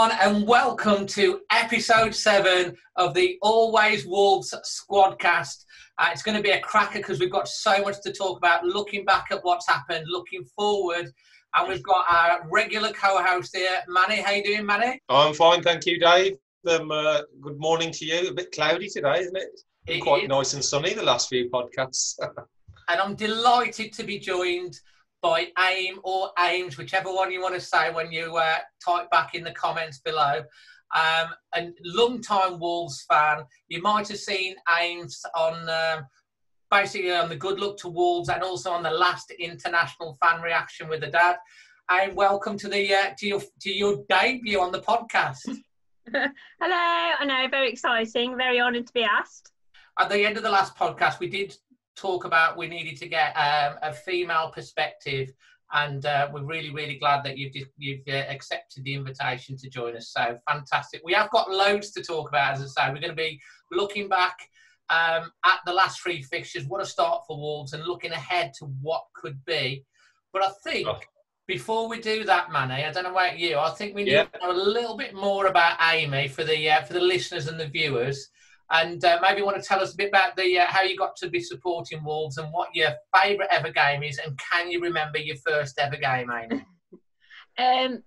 everyone, and welcome to episode 7 of the Always Wolves Squadcast. It's going to be a cracker because we've got so much to talk about, looking back at what's happened, looking forward, and we've got our regular co-host here, Manny. How you doing, Manny? I'm fine, thank you, Dave. Good morning to you. A bit cloudy today, isn't it? It's been quite nice and sunny the last few podcasts. And I'm delighted to be joined by Aim or Ames, whichever one you want to say when you type back in the comments below. And long-time Wolves fan, you might have seen Ames on basically on the Good Luck to Wolves and also on the last international fan reaction with the dad. And welcome to the to your debut on the podcast. Hello, I know, very exciting, very honoured to be asked. At the end of the last podcast, we did talk about we needed to get a female perspective, and we're really glad that you've accepted the invitation to join us. So fantastic. We have got loads to talk about, as I say. We're going to be looking back at the last 3 fixtures, what a start for Wolves, and looking ahead to what could be. But I think before we do that, Manny, I don't know about you, I think we need to know a little bit more about Amy for the listeners and the viewers. And maybe you want to tell us a bit about how you got to be supporting Wolves and what your favourite ever game is, and can you remember your first ever game, Amy?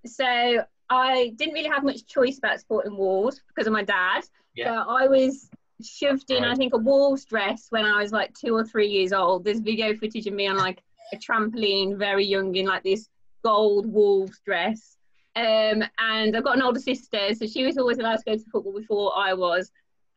So I didn't really have much choice about supporting Wolves because of my dad. Yeah. So I was shoved in, I think, a Wolves dress when I was like 2 or 3 years old. There's video footage of me on like a trampoline, very young, in like this gold Wolves dress. And I've got an older sister, so she was always allowed to go to football before I was.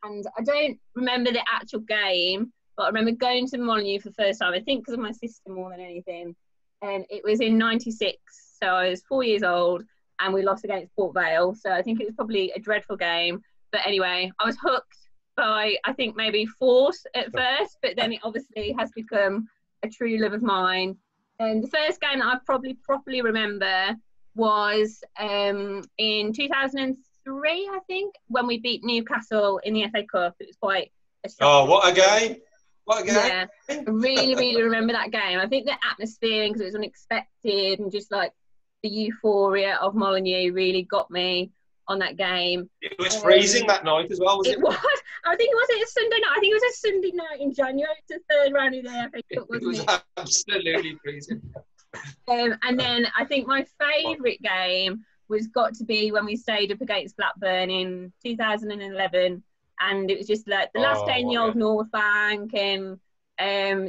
And I don't remember the actual game, but I remember going to Molineux for the first time, I think because of my sister more than anything. And it was in '96, so I was 4 years old, and we lost against Port Vale. So I think it was probably a dreadful game. But anyway, I was hooked by, I think, maybe force at first, but then it obviously has become a true love of mine. And the first game that I probably properly remember was in 2003, I think, when we beat Newcastle in the FA Cup. It was quite a shock. Oh, what a game! What a game! Yeah, I really remember that game. I think the atmosphere, because it was unexpected, and just like the euphoria of Molineux really got me on that game. It was freezing that night as well, was it? It was. I think, was it a Sunday night? I think it was a Sunday night in January. It's the third round of the FA Cup, wasn't it? It was absolutely freezing. And then I think my favourite game was got to be when we stayed up against Blackburn in 2011, and it was just like the last day in the old North Bank, and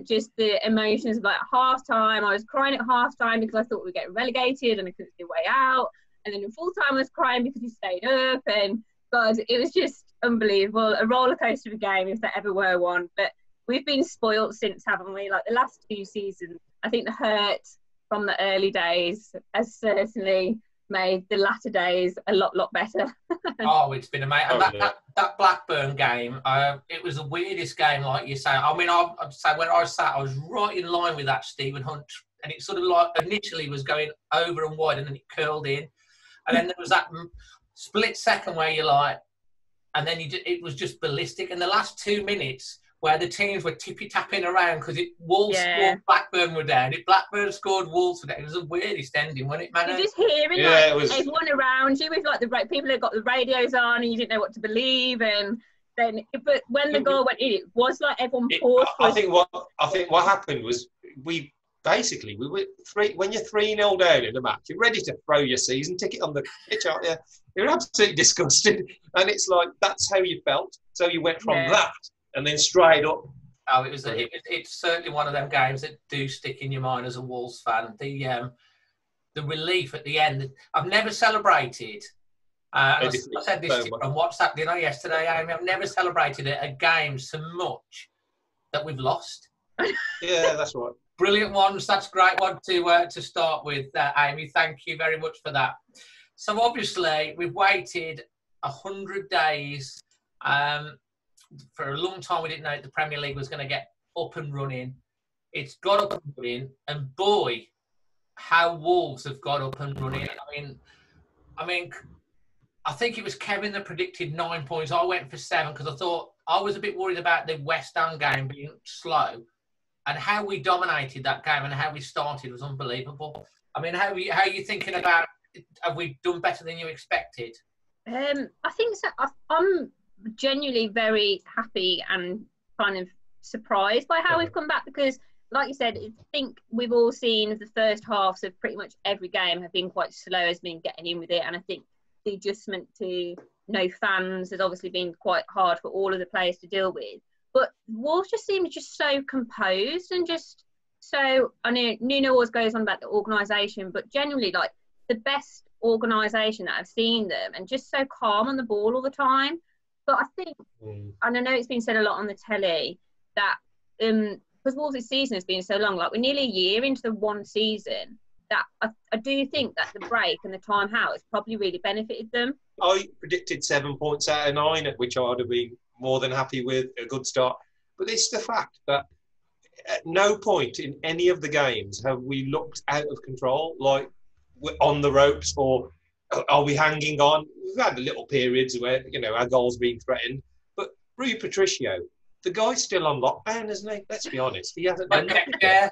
just the emotions of like half time. I was crying at half time because I thought we'd get relegated and I couldn't see a way out, and then in full time I was crying because we stayed up, and God, it was just unbelievable. A roller coaster of a game if there ever were one. But we've been spoilt since, haven't we? Like the last 2 seasons, I think the hurt from the early days has certainly made the latter days a lot better. Oh, it's been amazing. That Blackburn game, it was the weirdest game, like you say. I mean, I'd say when I sat, I was right in line with that Stephen Hunt, and it sort of like initially was going over and wide, and then it curled in, and then there was that split second where you're like, and then it was just ballistic. And the last 2 minutes, where the teams were tippy-tapping around because Wolves scored, Blackburn were down. If Blackburn scored, Wolves were down. It was the weirdest ending, wasn't it, man? You're just hearing everyone around you with like the people that got the radios on, and you didn't know what to believe. And then, but when the goal went in, it was like everyone paused. I think what happened was we were when you're 3-0 down in a match, you're ready to throw your season ticket on the pitch, aren't you? You're absolutely disgusted, and it's like that's how you felt. So you went from that. And then straight up. Oh, it's certainly one of them games that do stick in your mind as a Wolves fan. The relief at the end. I've never celebrated. I said this on WhatsApp yesterday, Amy. I've never celebrated a game so much that we've lost. Yeah, that's right. Brilliant ones. That's a great one to start with, Amy. Thank you very much for that. So obviously we've waited 100 days. For a long time, we didn't know if the Premier League was going to get up and running. It's got up and running, and boy, how Wolves have got up and running. I mean, I think it was Kevin that predicted 9 points. I went for 7 because I thought I was a bit worried about the West Ham game being slow, and how we dominated that game and how we started was unbelievable. I mean, how are you thinking about? Have we done better than you expected? I think so. I'm genuinely very happy and kind of surprised by how we've come back because, like you said, I think we've all seen the first halves of pretty much every game have been quite slow as being getting in with it, and I think the adjustment to no fans has obviously been quite hard for all of the players to deal with. But Wolves just seem just so composed and just so. I know Nuno always goes on about the organisation, but generally, like the best organisation that I've seen them, and just so calm on the ball all the time. But I think, and I know it's been said a lot on the telly that because Wolves' season has been so long, like we're nearly a year into the one season, that I do think that the break and the time out has probably really benefited them. I predicted 7 points out of 9, at which I'd have been more than happy with, a good start. But it's the fact that at no point in any of the games have we looked out of control, like we're on the ropes, or are we hanging on? We've had little periods where, our goal's being threatened. But Rui Patricio, the guy's still on lockdown, isn't he? Let's be honest. He hasn't done nothing. Yeah.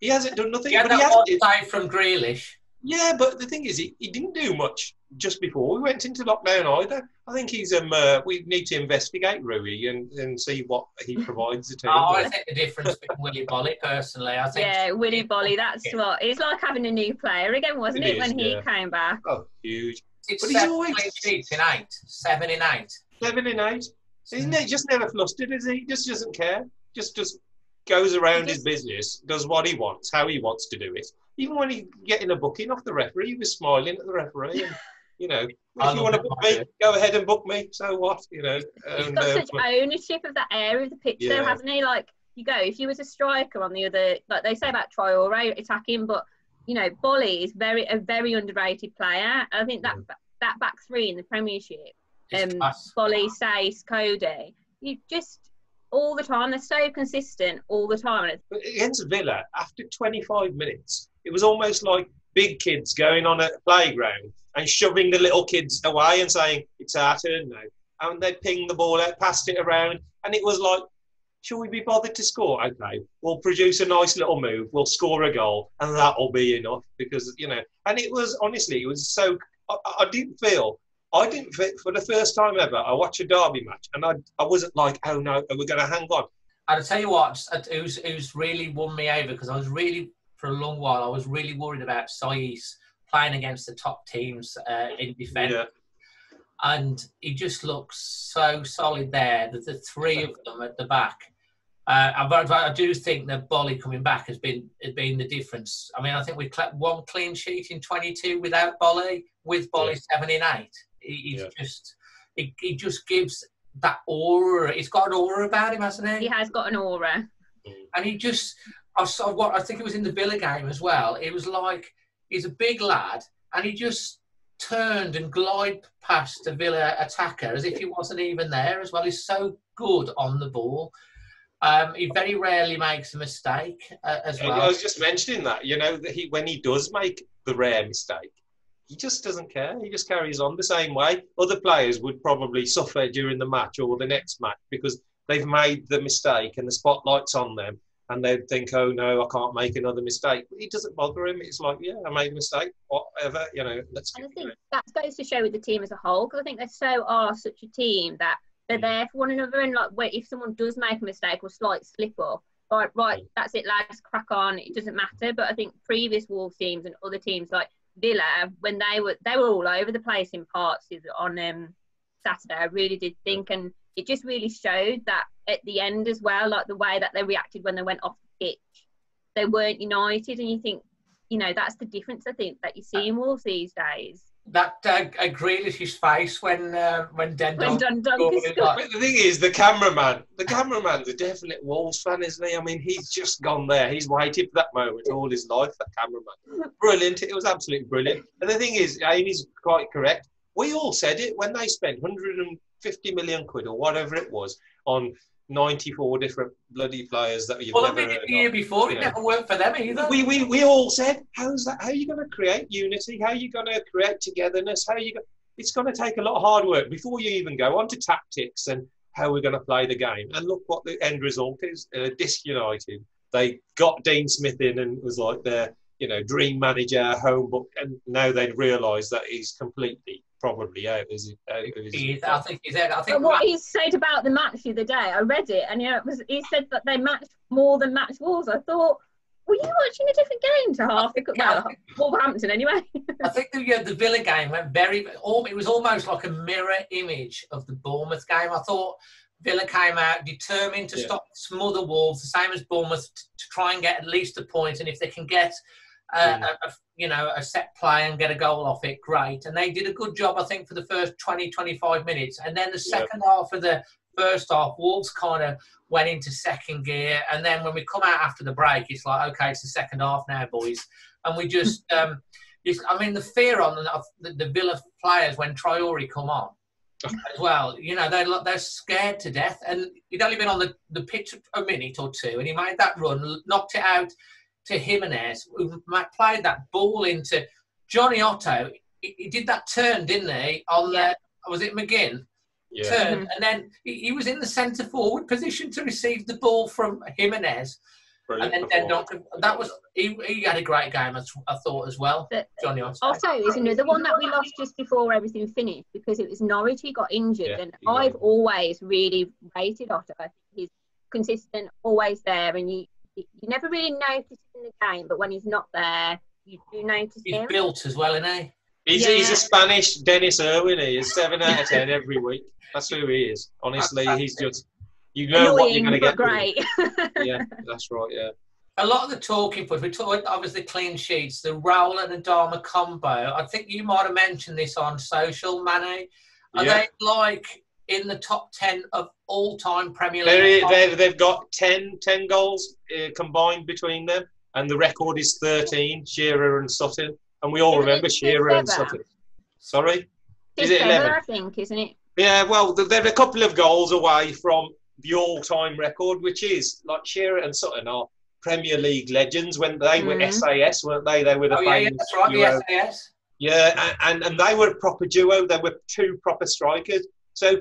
He hasn't done nothing. He had that one save from Grealish. Yeah, but the thing is, he didn't do much just before we went into lockdown either. I think he's we need to investigate Rui and see what he provides the team. I think the difference between Willy Bolly, personally, I think. Yeah, Willy Bolly, that's what it's like having a new player again, wasn't it, when he came back? Oh, huge! It's but 7 clean sheets in 8. 7 in 8. 7 in 8. Isn't he just never flustered? Is he? Just doesn't care. Just goes around his business, does what he wants, how he wants to do it. Even when he getting a booking off the referee, he was smiling at the referee. And, if you want to book me, go ahead and book me. So what? He's got such ownership of that area of the pitch, though, hasn't he? Like, if you was a striker on the other, like they say about Traoré attacking, but Bolly is a very underrated player. I think that back three in the Premiership, Bolly, Sace, Cody, you just all the time. They're so consistent all the time. But against Villa, after 25 minutes, it was almost like big kids going on a playground and shoving the little kids away and saying, it's our turn now. And they'd ping the ball out, passed it around, and it was like, shall we be bothered to score? Okay, we'll produce a nice little move, we'll score a goal, and that'll be enough. Because, and it was, honestly, it was so, I didn't feel, for the first time ever, I watched a derby match, and I wasn't like, oh no, we're going to hang on. I'll tell you what, who's really won me over, because I was really, for a long while, I was really worried about Saïs playing against the top teams in defence. Yeah. And he just looks so solid there. The three of them at the back. I do think that Bolly coming back has been the difference. I mean, I think we clapped 1 clean sheet in 22 without Bolly. With Bolly, 7 in 8. He just gives that aura. He's got an aura about him, hasn't he? He has got an aura. And he just, I think it was in the Villa game as well. It was like he's a big lad, and he just turned and glided past the Villa attacker as if he wasn't even there as well. He's so good on the ball. He very rarely makes a mistake as well. I was just mentioning that, when he does make the rare mistake, he just doesn't care. He just carries on the same way. Other players would probably suffer during the match or the next match because they've made the mistake and the spotlight's on them. And they'd think, oh, no, I can't make another mistake. But it doesn't bother him. It's like, yeah, I made a mistake, whatever, let's And I think that goes to show with the team as a whole, because I think they are such a team that they're there for one another. And, like, if someone does make a mistake or slight slip up, right, that's it, lads, crack on. It doesn't matter. But I think previous Wolves teams and other teams like Villa, when they were all over the place in parts on Saturday, I really did think, and it just really showed that at the end as well, like the way that they reacted when they went off the pitch, they weren't united. And you think, that's the difference, I think, that you see in Wolves these days. That Grealish's face when Dundonk scored. But the thing is, the cameraman's a definite Wolves fan, isn't he? I mean, he's just gone there. He's waited for that moment all his life, that cameraman. Brilliant. It was absolutely brilliant. And the thing is, Amy's quite correct. We all said it when they spent 150 million quid or whatever it was on 94 different bloody players that you've never heard of. The year before, it never worked for them either. We all said, how's that? How are you going to create unity? How are you going to create togetherness? It's going to take a lot of hard work before you even go on to tactics and how we're going to play the game. And look what the end result is, disunited. They got Dean Smith in and it was like dream manager, home book, and now they'd realise that he's completely probably out. Is he? I think he's out. I think. But what he said about the match the other day, I read it, and he said that they matched more than matched Wolves. I thought, were you watching a different game to half? Wolverhampton anyway. I think the Villa game went it was almost like a mirror image of the Bournemouth game. I thought Villa came out determined to stop smother Wolves, the same as Bournemouth, to try and get at least a point. And if they can get a set play and get a goal off it, great. And they did a good job, I think, for the first 20, 25 minutes. And then the second half of the first half, Wolves kind of went into second gear. And then when we come out after the break, it's like, okay, it's the second half now, boys. And we just, the fear on the Villa players when Traore come on as well, they're scared to death. And he'd only been on the pitch a minute or two, and he made that run, knocked it out to Jimenez, who played that ball into Johnny Otto. He did that turn, didn't he? Was it McGinn? Yeah. Turn, and then he was in the centre forward position to receive the ball from Jimenez. Brilliant. And then that was he had a great game, I thought, as well. Johnny Otto. Also, is another one that we lost just before everything finished because it was Norwich. He got injured, and I've always really rated Otto. I think he's consistent, always there, and you never really notice in the game, but when he's not there, you do notice him. He's built as well, isn't he? He's a Spanish Dennis Irwin. He is 7 out of 10 every week. That's who he is. Honestly, he's just annoying, what you're going to get. Great. Yeah, that's right. Yeah. A lot of the talking points, we talked obviously clean sheets, the Raul and Adama combo. I think you might have mentioned this on social, Manny. Are they in the top 10 of all-time Premier League? They've got 10 goals combined between them, and the record is 13, Shearer and Sutton. And we all remember Shearer and Sutton. Sorry? Is it 11? I think, isn't it? Yeah, well, they're a couple of goals away from the all-time record, which is, like, Shearer and Sutton are Premier League legends when they were SAS, weren't they? They were the famous that's right, duo. the SAS. Yeah, and they were a proper duo. They were two proper strikers. So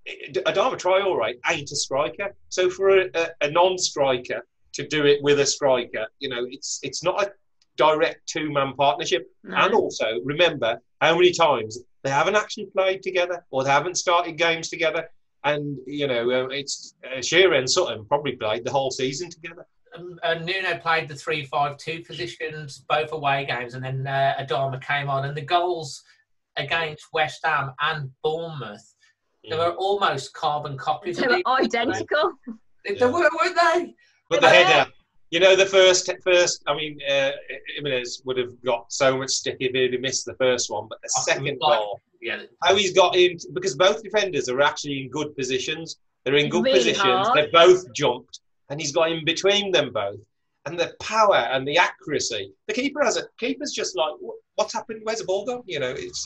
Adama Traore ain't a striker. So for a non-striker to do it with a striker, it's not a direct two-man partnership. No. And also, remember how many times they haven't actually played together or they haven't started games together. And, it's Shearer and Sutton probably played the whole season together. Nuno played the 3-5-2 positions, both away games, and then Adama came on. And the goals against West Ham and Bournemouth, they were almost carbon copies. They were identical. They were, weren't they? But the header, the first, Jimenez would have got so much stick if he'd missed the first one, but the second goal, how he's got in, because both defenders are actually in good positions. They're in good positions. Hard. They both jumped, and he's got in between them both. And the power and the accuracy. The keeper's just like, what's happened? Where's the ball gone? It's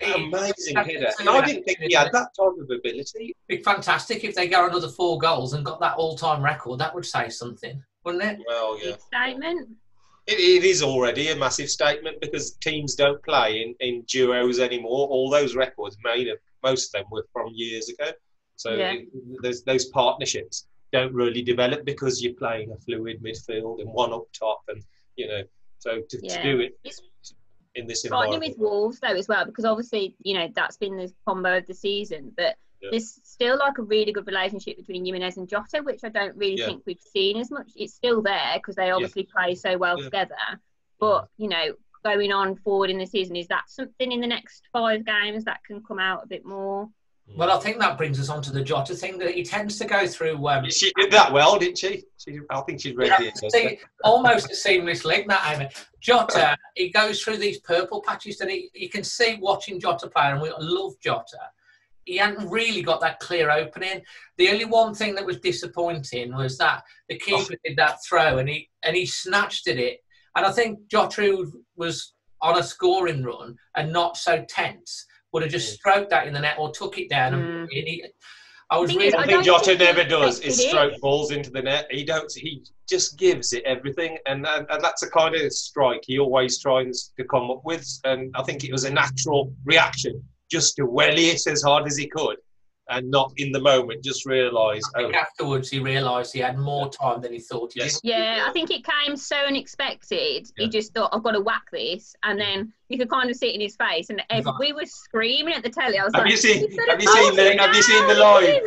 amazing header. And I didn't think he had that type of ability. It'd be fantastic if they got another 4 goals and got that all-time record. That would say something, wouldn't it? Well, yeah. Statement. It is already a massive statement because teams don't play in duos anymore. All those records, most of them were from years ago. So those partnerships don't really develop because you're playing a fluid midfield and one up top, and so to do it in this environment. With Wolves though as well, because obviously that's been the combo of the season, but there's still like a really good relationship between Jimenez and Jota, which I don't really think we've seen as much. It's still there because they obviously play so well together. But going on forward in the season, is that something in the next 5 games that can come out a bit more? Well, I think that brings us on to the Jota thing, that he tends to go through... she did that well, didn't she? I think she's read it. Almost a seamless link, that, Amy. Jota, he goes through these purple patches that you can see watching Jota play, and we love Jota. He hadn't really got that clear opening. The only one thing that was disappointing was that the keeper did that throw, and he snatched at it. And I think Jota was on a scoring run and not so tense, would have just stroked that in the net or took it down. I think Jota never does is stroke balls into the net. He just gives it everything, and that's a kind of strike he always tries to come up with. And I think it was a natural reaction just to welly it as hard as he could. and not in the moment just realise. I think afterwards he realised he had more time than he thought he did. Yeah, I think it came so unexpected. He just thought, I've got to whack this. And then you could kind of see it in his face. And we were screaming at the telly. I was Have like, you seen the live?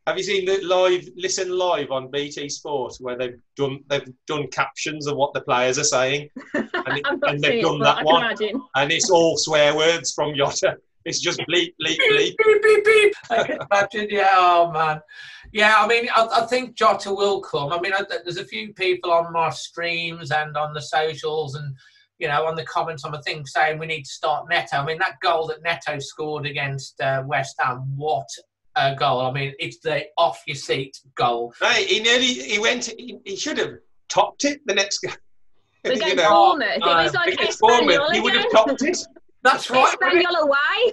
Have you seen the live? Listen live on BT Sport where they've done captions of what the players are saying, and they've done that one, and it's all swear words from Jota. It's just bleep, bleep, bleep. Beep, beep, beep. I can imagine, yeah, oh man. Yeah, I mean, I think Jota will come. I mean, there's a few people on my streams and on the socials and, you know, on the comments on the thing saying we need to start Neto. I mean, that goal that Neto scored against West Ham, what a goal. I mean, it's the off-your-seat goal. Hey, he should have topped it the next game. Against Bournemouth. It was like Espanyol he would have topped it. That's right. Espanyol away.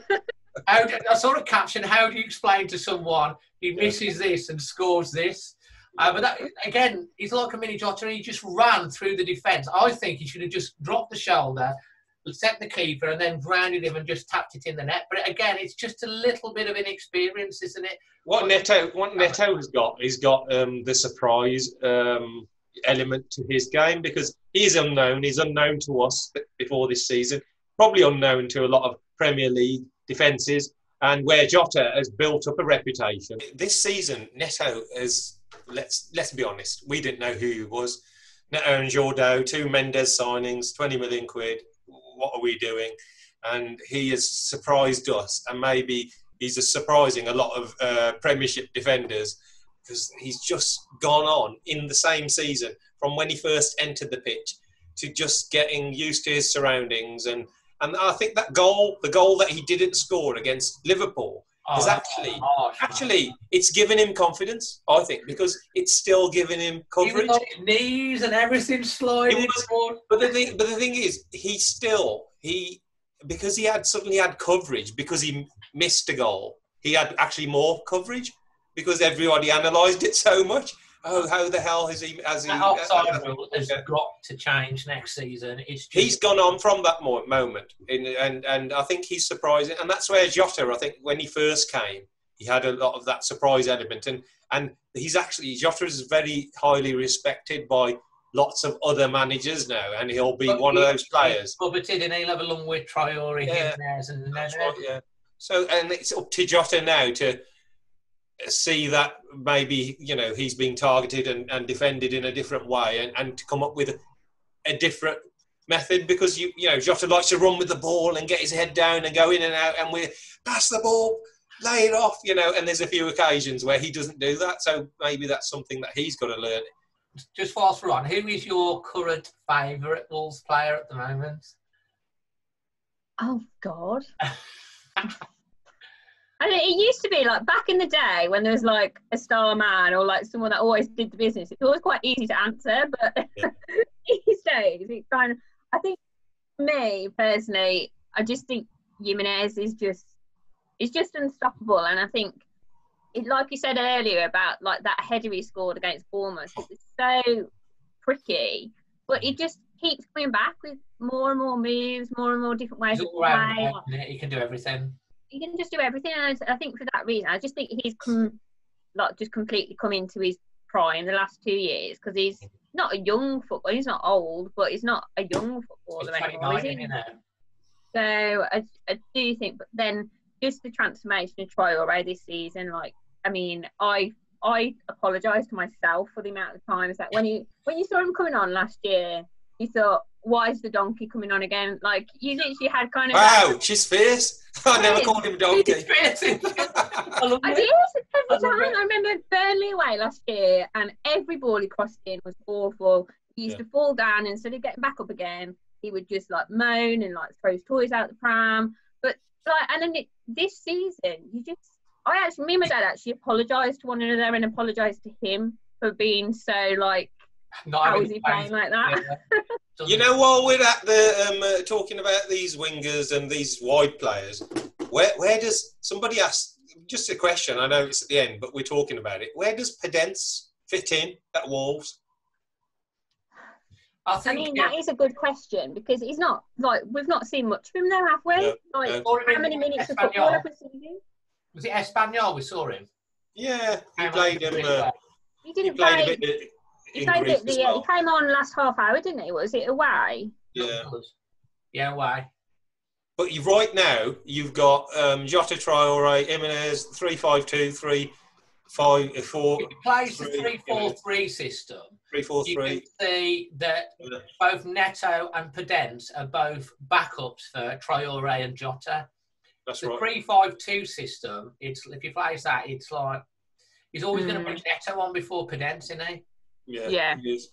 I saw a caption, how do you explain to someone he misses this and scores this? But that, again, he's like a mini Jota. He just ran through the defence. I think he should have just dropped the shoulder, set the keeper, and then grounded him and just tapped it in the net. But again, it's just a little bit of inexperience, isn't it? What Neto has got, he's got the surprise element to his game because he's unknown. He's unknown to us before this season. Probably unknown to a lot of Premier League defences, and where Jota has built up a reputation. This season, Neto is, let's be honest, we didn't know who he was. Neto and Jordo, 2 Mendes signings, 20 million quid. What are we doing? And he has surprised us, and maybe he's surprising a lot of Premiership defenders because he's just gone on in the same season from when he first entered the pitch to just getting used to his surroundings. And I think that goal, the goal that he didn't score against Liverpool, is actually it's given him confidence, I think, because it's still giving him coverage. Even his knees and everything sliding. But the thing is, because he had suddenly had coverage because he missed a goal. He had actually more coverage because everybody analysed it so much. Oh, how the hell has he? That offside rule has got to change next season. He's gone on from that moment, and I think he's surprising. And that's where Jota, I think, when he first came, he had a lot of that surprise element, and Jota is very highly respected by lots of other managers now, and he'll be one of those players. Coveted, and he'll have a long way Traore yeah. So, and it's up to Jota now to see that maybe, you know, he's being targeted and defended in a different way and to come up with a different method because, you know, Jota likes to run with the ball and get his head down and go in and out and we pass the ball, lay it off, you know, and there's a few occasions where he doesn't do that. So maybe that's something that he's got to learn. Just whilst we're on, who is your current favourite Wolves player at the moment? Oh, God. I mean, it used to be like back in the day when there was like a star man or like someone that always did the business. It's always quite easy to answer, but these days it's kind of. I think for me personally, I just think Jimenez is just unstoppable, and I think like you said earlier about like that header he scored against Bournemouth, it was so pricky, but it just keeps coming back with more and more moves, more and more different ways of play. He can do everything. He can just do everything, and I think for that reason, I just think he's just completely come into his prime the last 2 years because he's not a young footballer. He's not old, but he's not a young footballer anymore. So I do think, but then just the transformation of Traore this season, like I mean, I apologise to myself for the amount of times that when you saw him coming on last year, you thought, why is the donkey coming on again? Like, you literally had kind of... Wow, she's fierce. I never called him donkey. I did, every time. I remember Burnley away last year, and every ball he crossed in was awful. He used to fall down, and instead of getting back up again, he would just, like, moan and, like, throw his toys out the pram. But, like, and then this season, me and my dad actually apologised to one another and apologised to him for being so, like, how is he playing like that? Yeah. You know, while we're at the talking about these wingers and these wide players, where does somebody ask? Just a question. I know it's at the end, but we're talking about it. Where does Podence fit in at Wolves? I mean, that is a good question because he's not like we've not seen much of him though, have we? No, how many minutes of football have we seen him? Was it Espanyol we saw him? Yeah, he played him. He didn't he played play. a bit He in played Greece it. as well. He came on last half hour, didn't he? Was it away? Yeah. Yeah, why? But right now, you've got Jota, Traore, Jimenez, 3-5-2, 3-5-4. If he plays the 3-4-3 system, 3-4-3. you can see that both Neto and Podence are both backups for Traore and Jota. That's the right. 3-5-2 system, it's if he plays that, it's like he's always going to put Neto on before Podence, isn't he? Yeah. He is.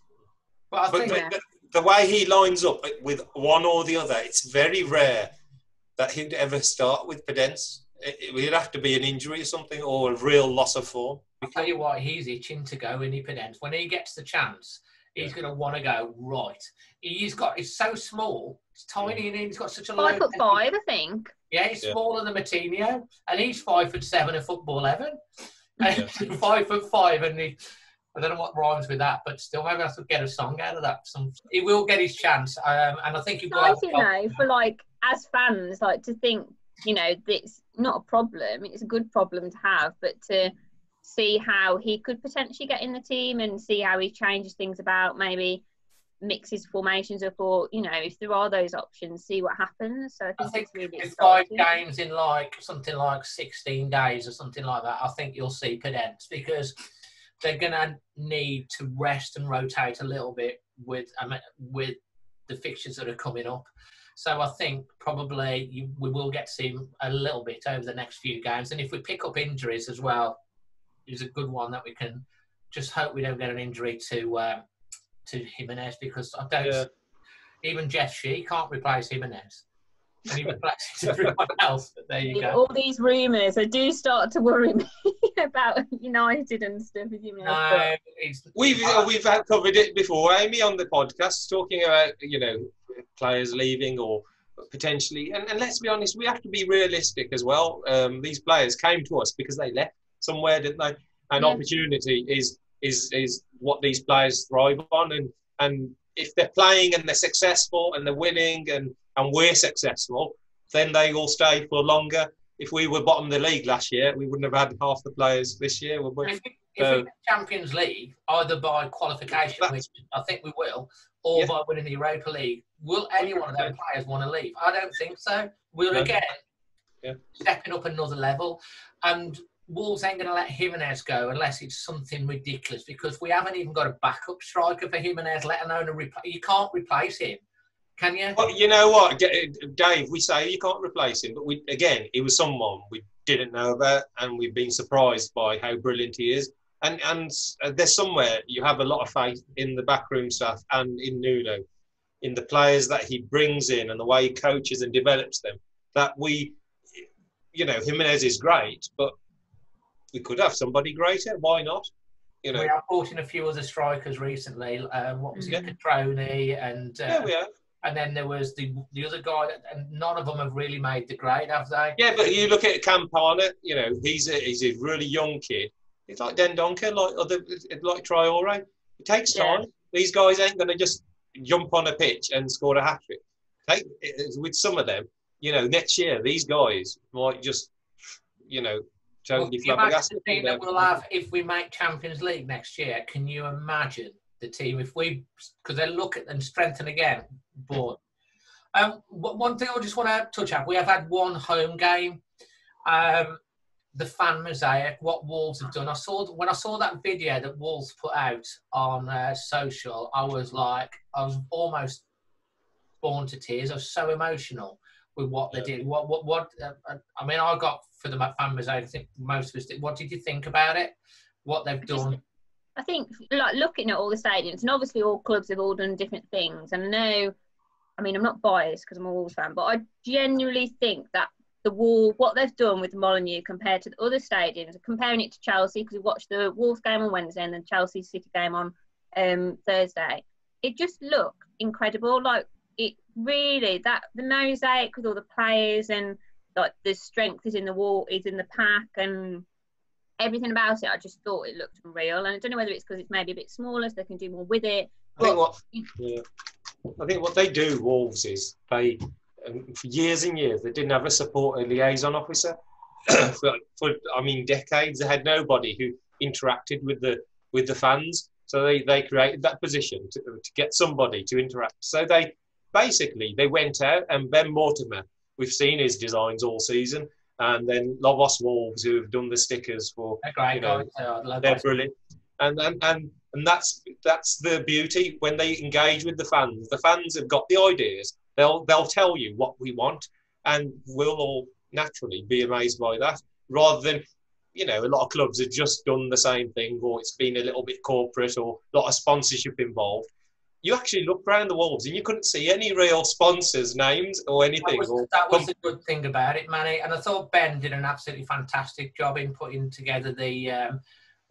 But I think the way he lines up with one or the other, it's very rare that he'd ever start with Podence. It would have to be an injury or something, or a real loss of form. I'll tell you what, he's itching to go, isn't he, Podence? When he gets the chance, he's going to want to go right. He's so small, he's tiny, and he's got such a 5'5", I think. Yeah, he's smaller than Matinho, and he's 5'7" at football 11. And 5'5", and I don't know what rhymes with that, but still, maybe I should get a song out of that. He will get his chance, and I think he will. Exciting though, for as fans, to think, it's not a problem. It's a good problem to have, but to see how he could potentially get in the team and see how he changes things about, maybe mixes formations up, or if there are those options, see what happens. So I think it's really 5 games in something like 16 days or something like that, I think you'll see Podence, because they're going to need to rest and rotate a little bit with the fixtures that are coming up. So I think probably we will get to see him a little bit over the next few games. And if we pick up injuries as well, is a good one that we can just hope we don't get an injury to Jimenez, because I don't. Even Jeff Shee can't replace Jimenez. And he replaces everyone else. But there you go. All these rumours, they do start to worry me about United and stuff. No, we've covered it before, Amy, on the podcast, talking about players leaving or potentially. And let's be honest, we have to be realistic as well. These players came to us because they left somewhere, didn't they? And opportunity is what these players thrive on. And if they're playing and they're successful and they're winning and we're successful, then they will stay for longer. If we were bottom of the league last year, we wouldn't have had half the players this year, would we? If we get Champions League, either by qualification, which I think we will, or by winning the Europa League, will any one of those players want to leave? I don't think so. We're again stepping up another level. And Wolves ain't going to let Jimenez go unless it's something ridiculous, because we haven't even got a backup striker for Jimenez, let alone you can't replace him. Can you? Well, you know what, Dave, we say you can't replace him, but he was someone we didn't know about, and we've been surprised by how brilliant he is. And there's somewhere you have a lot of faith in the backroom staff and in Nuno, in the players that he brings in and the way he coaches and develops them, that Jimenez is great, but we could have somebody greater. Why not? We have brought in a few other strikers recently. What was it? Petroni and we have. And then there was the other guy, and none of them have really made the grade, have they? Yeah, but you look at Campana. He's a really young kid. It's like Dendoncker, like Traore. It takes time. Yeah. These guys ain't going to just jump on a pitch and score a hat-trick. With some of them, next year these guys might just, totally flabbergasted. The team that we'll have if we make Champions League next year. Can you imagine the team because they look at and strengthen again? But one thing I just want to touch on, we have had one home game. The fan mosaic, what Wolves have done. When I saw that video that Wolves put out on social, I was almost born to tears. I was so emotional with what they did. I got for the fan mosaic. I think most of us did. What did you think about it? What they've done? I think, looking at all the stadiums, and obviously all clubs have all done different things. And I'm not biased because I'm a Wolves fan, but I genuinely think that what they've done with the Molineux compared to the other stadiums, comparing it to Chelsea, because we watched the Wolves game on Wednesday and the Chelsea City game on Thursday, it just looked incredible. It really, the mosaic with all the players and the strength is in the wall, is in the pack, and everything about it, I just thought it looked real. And I don't know whether it's because it's maybe a bit smaller, so they can do more with it. I think what they do, Wolves, is they, for years and years, they didn't have a liaison officer. for I mean decades. They had nobody who interacted with the fans, so they created that position to get somebody to interact. So they went out, and Ben Mortimer, we've seen his designs all season, and then Lobos Wolves, who have done the stickers for, they're brilliant, and that's the beauty when they engage with the fans. The fans have got the ideas. They'll tell you what we want, and we'll all naturally be amazed by that, rather than, a lot of clubs have just done the same thing, or it's been a little bit corporate, or a lot of sponsorship involved. You actually look around the Wolves and you couldn't see any real sponsors' names or anything. That was the good thing about it, Manny. And I thought Ben did an absolutely fantastic job in putting together the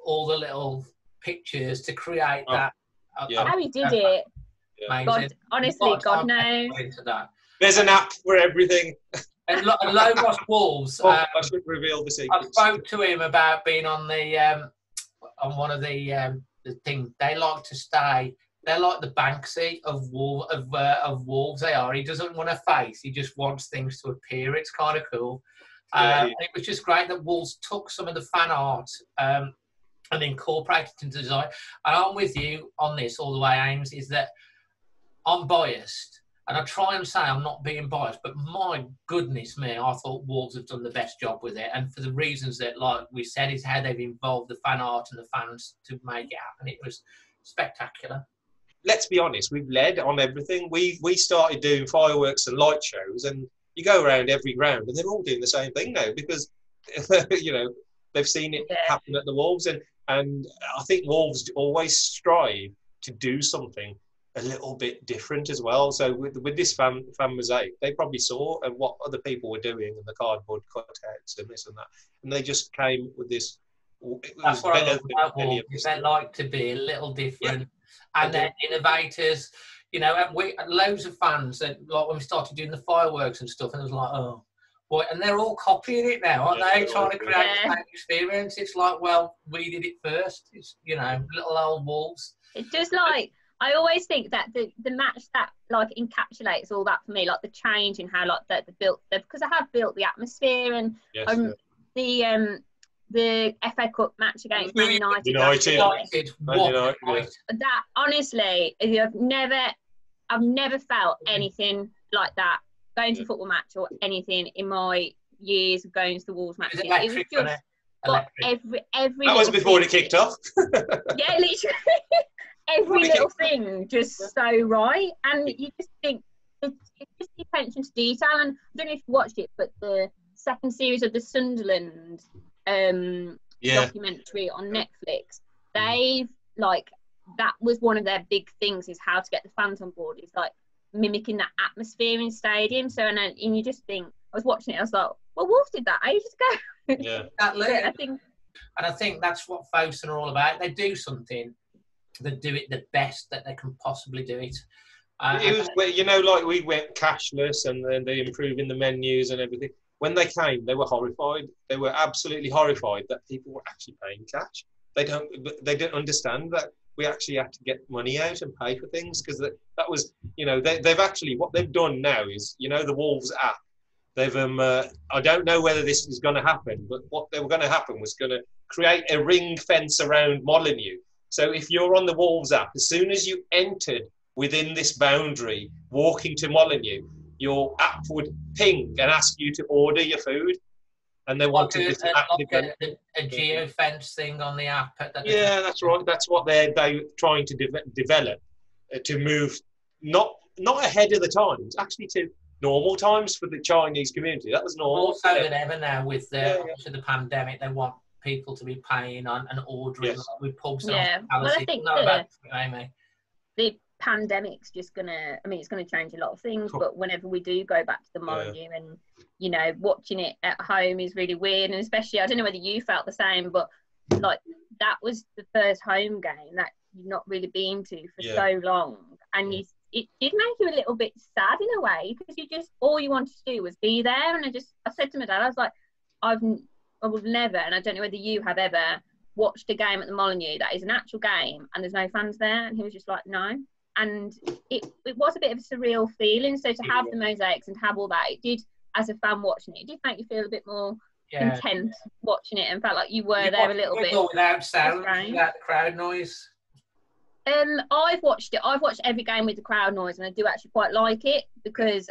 all the little pictures to create that. How he did it. Yeah. God, honestly, God knows. There's an app for everything. And Logos Wolves. I should reveal the secret. I spoke to him about being on the on one of the things. They like to stay. They're like the Banksy of Wolves. They are. He doesn't want a face. He just wants things to appear. It's kind of cool. It was just great that Wolves took some of the fan art and incorporated it into design. And I'm with you on this all the way, Ames, is that I'm biased. And I try and say I'm not being biased, but my goodness me, I thought Wolves have done the best job with it. And for the reasons that, like we said, is how they've involved the fan art and the fans to make it happen. It was spectacular. Let's be honest, we've led on everything. We started doing fireworks and light shows, and you go around every ground and they're all doing the same thing now, because they've seen it happen at the Wolves, and I think Wolves always strive to do something a little bit different as well. So with this fan mosaic, they probably saw what other people were doing and the cardboard cutouts and this and that, and they just came with this. That's what I love about Wolves. They like to be a little different. Yeah. And then innovators, loads of fans that, like, when we started doing the fireworks and stuff, and it was like, oh boy, and they're all copying it now, aren't they? Trying to create the same experience. It's like, well, we did it first. It's little old Wolves. It's just like, I always think that the match that like encapsulates all that for me, like the change in how like that built, because I have built the atmosphere and the FA Cup match against Man United. That honestly, I've never felt anything like that going to a football match or anything in my years of going to the Wolves matches. It was just got every. That was before it kicked off. Yeah, literally. Every little thing just so right, and you just think it's just the attention to detail. And I don't know if you watched it, but the second series of the Sunderland documentary on Netflix, they've that was one of their big things, is how to get the fans on board. It's like mimicking that atmosphere in stadium. So and you just think, I was watching it, I was like, well, Wolves did that ages ago. Yeah, I think that's what Fosun are all about. They do something, they do it the best that they can possibly do it. It was, like we went cashless, and then they improving the menus and everything. When they came, they were horrified. They were absolutely horrified that people were actually paying cash. They didn't understand that we actually had to get money out and pay for things, because that was, they've actually, what they've done now is, the Wolves app. They've I don't know whether this is going to happen, but what they were going to happen was going to create a ring fence around Molineux. So if you're on the Wolves app, as soon as you entered within this boundary, walking to Molineux, your app would ping and ask you to order your food. And they wanted this a geo-fence thing on the app. Yeah, that's right. That's what they're trying to develop, to move not ahead of the times, actually to normal times for the Chinese community. That was normal. More so than ever now with the pandemic, they want people to be paying on and ordering with pubs. Yeah, well, I think the pandemic's just it's going to change a lot of things, but whenever we do go back to the Molineux and watching it at home is really weird, and especially, I don't know whether you felt the same, but like that was the first home game that you've not really been to for so long, and it did make you a little bit sad in a way, because you just, all you wanted to do was be there. And I said to my dad, I was like, I would never, and I don't know whether you have ever watched a game at the Molineux that is an actual game and there's no fans there, and he was just like, no. And it was a bit of a surreal feeling. So to have the mosaics and have all that, it did, as a fan watching it, it did make you feel a bit more content watching it and felt like you were there a little bit. Without sound, without the crowd noise. I've watched it. I've watched every game with the crowd noise, and I do actually quite like it because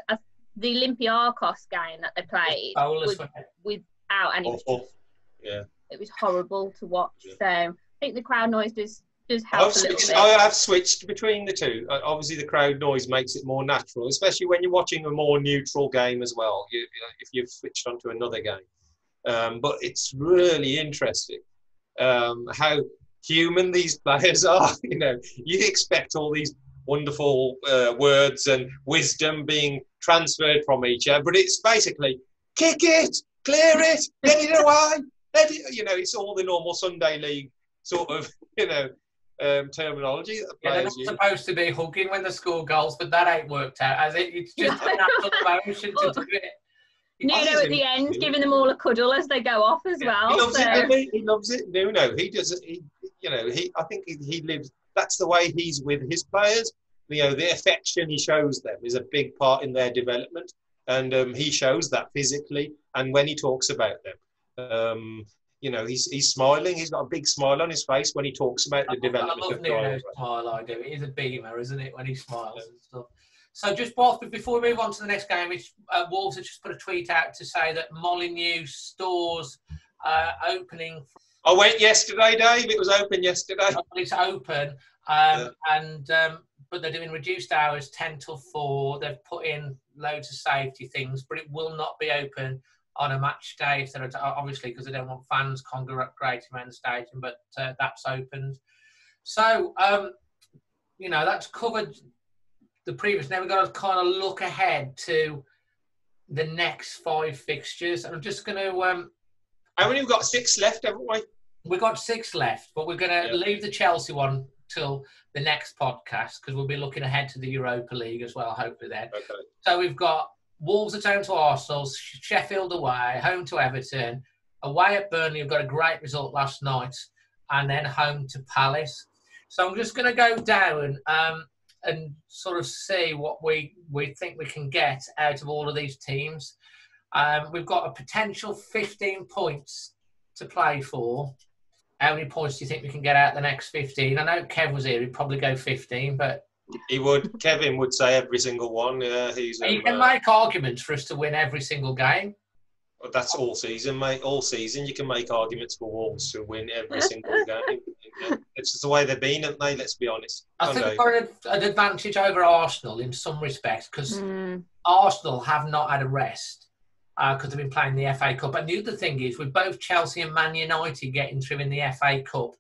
the Olympiacos game that they played was without any. It was horrible to watch. Yeah. So I think the crowd noise does help a little bit. I have switched between the two. Obviously, the crowd noise makes it more natural, especially when you're watching a more neutral game as well. If you've switched onto another game, but it's really interesting how human these players are. You expect all these wonderful words and wisdom being transferred from each other, but it's basically kick it, clear it, get it away. It's all the normal Sunday league sort of terminology that the players they're not supposed to be hugging when they score goals, but that ain't worked out, has it? It's just a natural motion to do it. Nuno at the end, giving them all a cuddle as they go off as well. He loves it. He loves it. Nuno, he does it. I think he lives. That's the way he's with his players. The affection he shows them is a big part in their development, and he shows that physically. And when he talks about them, he's smiling. He's got a big smile on his face when he talks about the development. I love Nuno's smile. I do. It is a beamer, isn't it, when he smiles and stuff. So just before we move on to the next game, Wolves have just put a tweet out to say that Molineux stores opening. I went yesterday, Dave. It was open yesterday. It's open, but they're doing reduced hours, 10 till 4. They've put in loads of safety things, but it will not be open on a match day. So obviously, because they don't want fans congregating around the stadium, but that's opened. So, that's covered the previous. Now we've got to kind of look ahead to the next 5 fixtures. I'm just going to... How many? We've got 6 left, haven't we? We've got 6 left, but we're going to leave the Chelsea one till the next podcast because we'll be looking ahead to the Europa League as well, hopefully then. Okay. So we've got Wolves at home to Arsenal, Sheffield away, home to Everton, away at Burnley. We've got a great result last night, and then home to Palace. So I'm just going to go down and sort of see what we think we can get out of all of these teams. We've got a potential 15 points to play for. How many points do you think we can get out the next 15? I know Kev was here. He'd probably go 15, but... He would. Kevin would say every single one. Yeah, you can make arguments for us to win every single game. But that's all season, mate. All season, you can make arguments for Wolves to win every single game. It's just the way they've been, haven't they? Let's be honest. I think we've got an advantage over Arsenal in some respects because Arsenal have not had a rest because they've been playing the FA Cup. And the other thing is, with both Chelsea and Man United getting through in the FA Cup,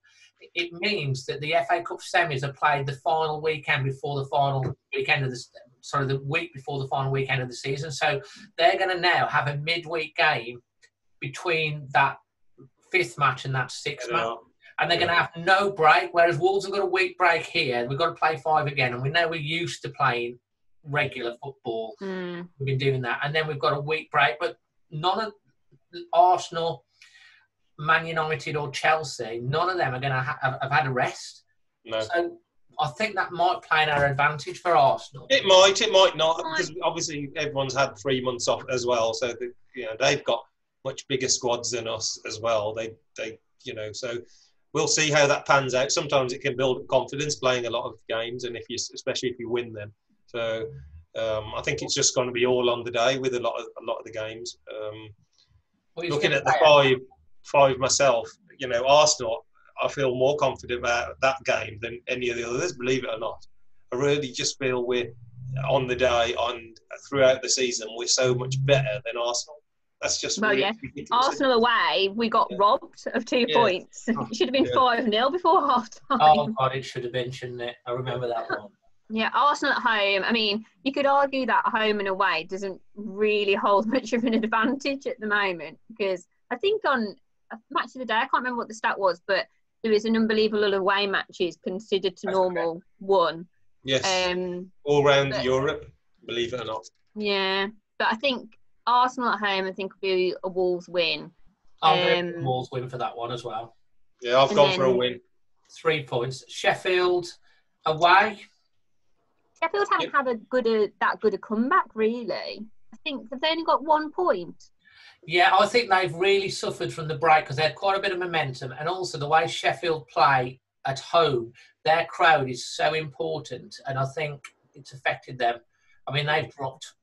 it means that the FA Cup semis are played the final weekend before the final weekend of the week before the final weekend of the season. So they're going to now have a midweek game between that 5th match and that 6th match. And they're going to have no break, whereas Wolves have got a week break here. We've got to play 5 again. And we know we're used to playing regular football. We've been doing that. And then we've got a week break. But none of Arsenal, Man United or Chelsea, none of them are going to have had a rest. No. So I think that might play in our advantage for Arsenal. It might not, because obviously everyone's had 3 months off as well. So they've got much bigger squads than us as well. They so we'll see how that pans out. Sometimes it can build confidence playing a lot of games, and especially if you win them. So I think it's just going to be all on the day with a lot of the games. Looking at the five myself, Arsenal, I feel more confident about that game than any of the others, believe it or not. I really just feel we're on the day, throughout the season, we're so much better than Arsenal. That's just ridiculous. Arsenal away, we got robbed of 2 points. It should have been 5-0 before half time. Oh, God, it should have been, shouldn't it? I remember that one. Yeah, Arsenal at home. I mean, you could argue that home and away doesn't really hold much of an advantage at the moment because I think on Match of the Day, I can't remember what the stat was, but there is an unbelievable away matches considered to normal one. Yes, all around Europe, believe it or not. Yeah, but I think Arsenal at home, I think, will be a Wolves win. I'll go for Wolves win for that one as well. Yeah, I've gone for a win. 3 points. Sheffield away. Sheffield haven't had that good a comeback, really. I think they've only got 1 point. Yeah, I think they've really suffered from the break because they had quite a bit of momentum, and also the way Sheffield play at home, their crowd is so important, and I think it's affected them. I mean, they've dropped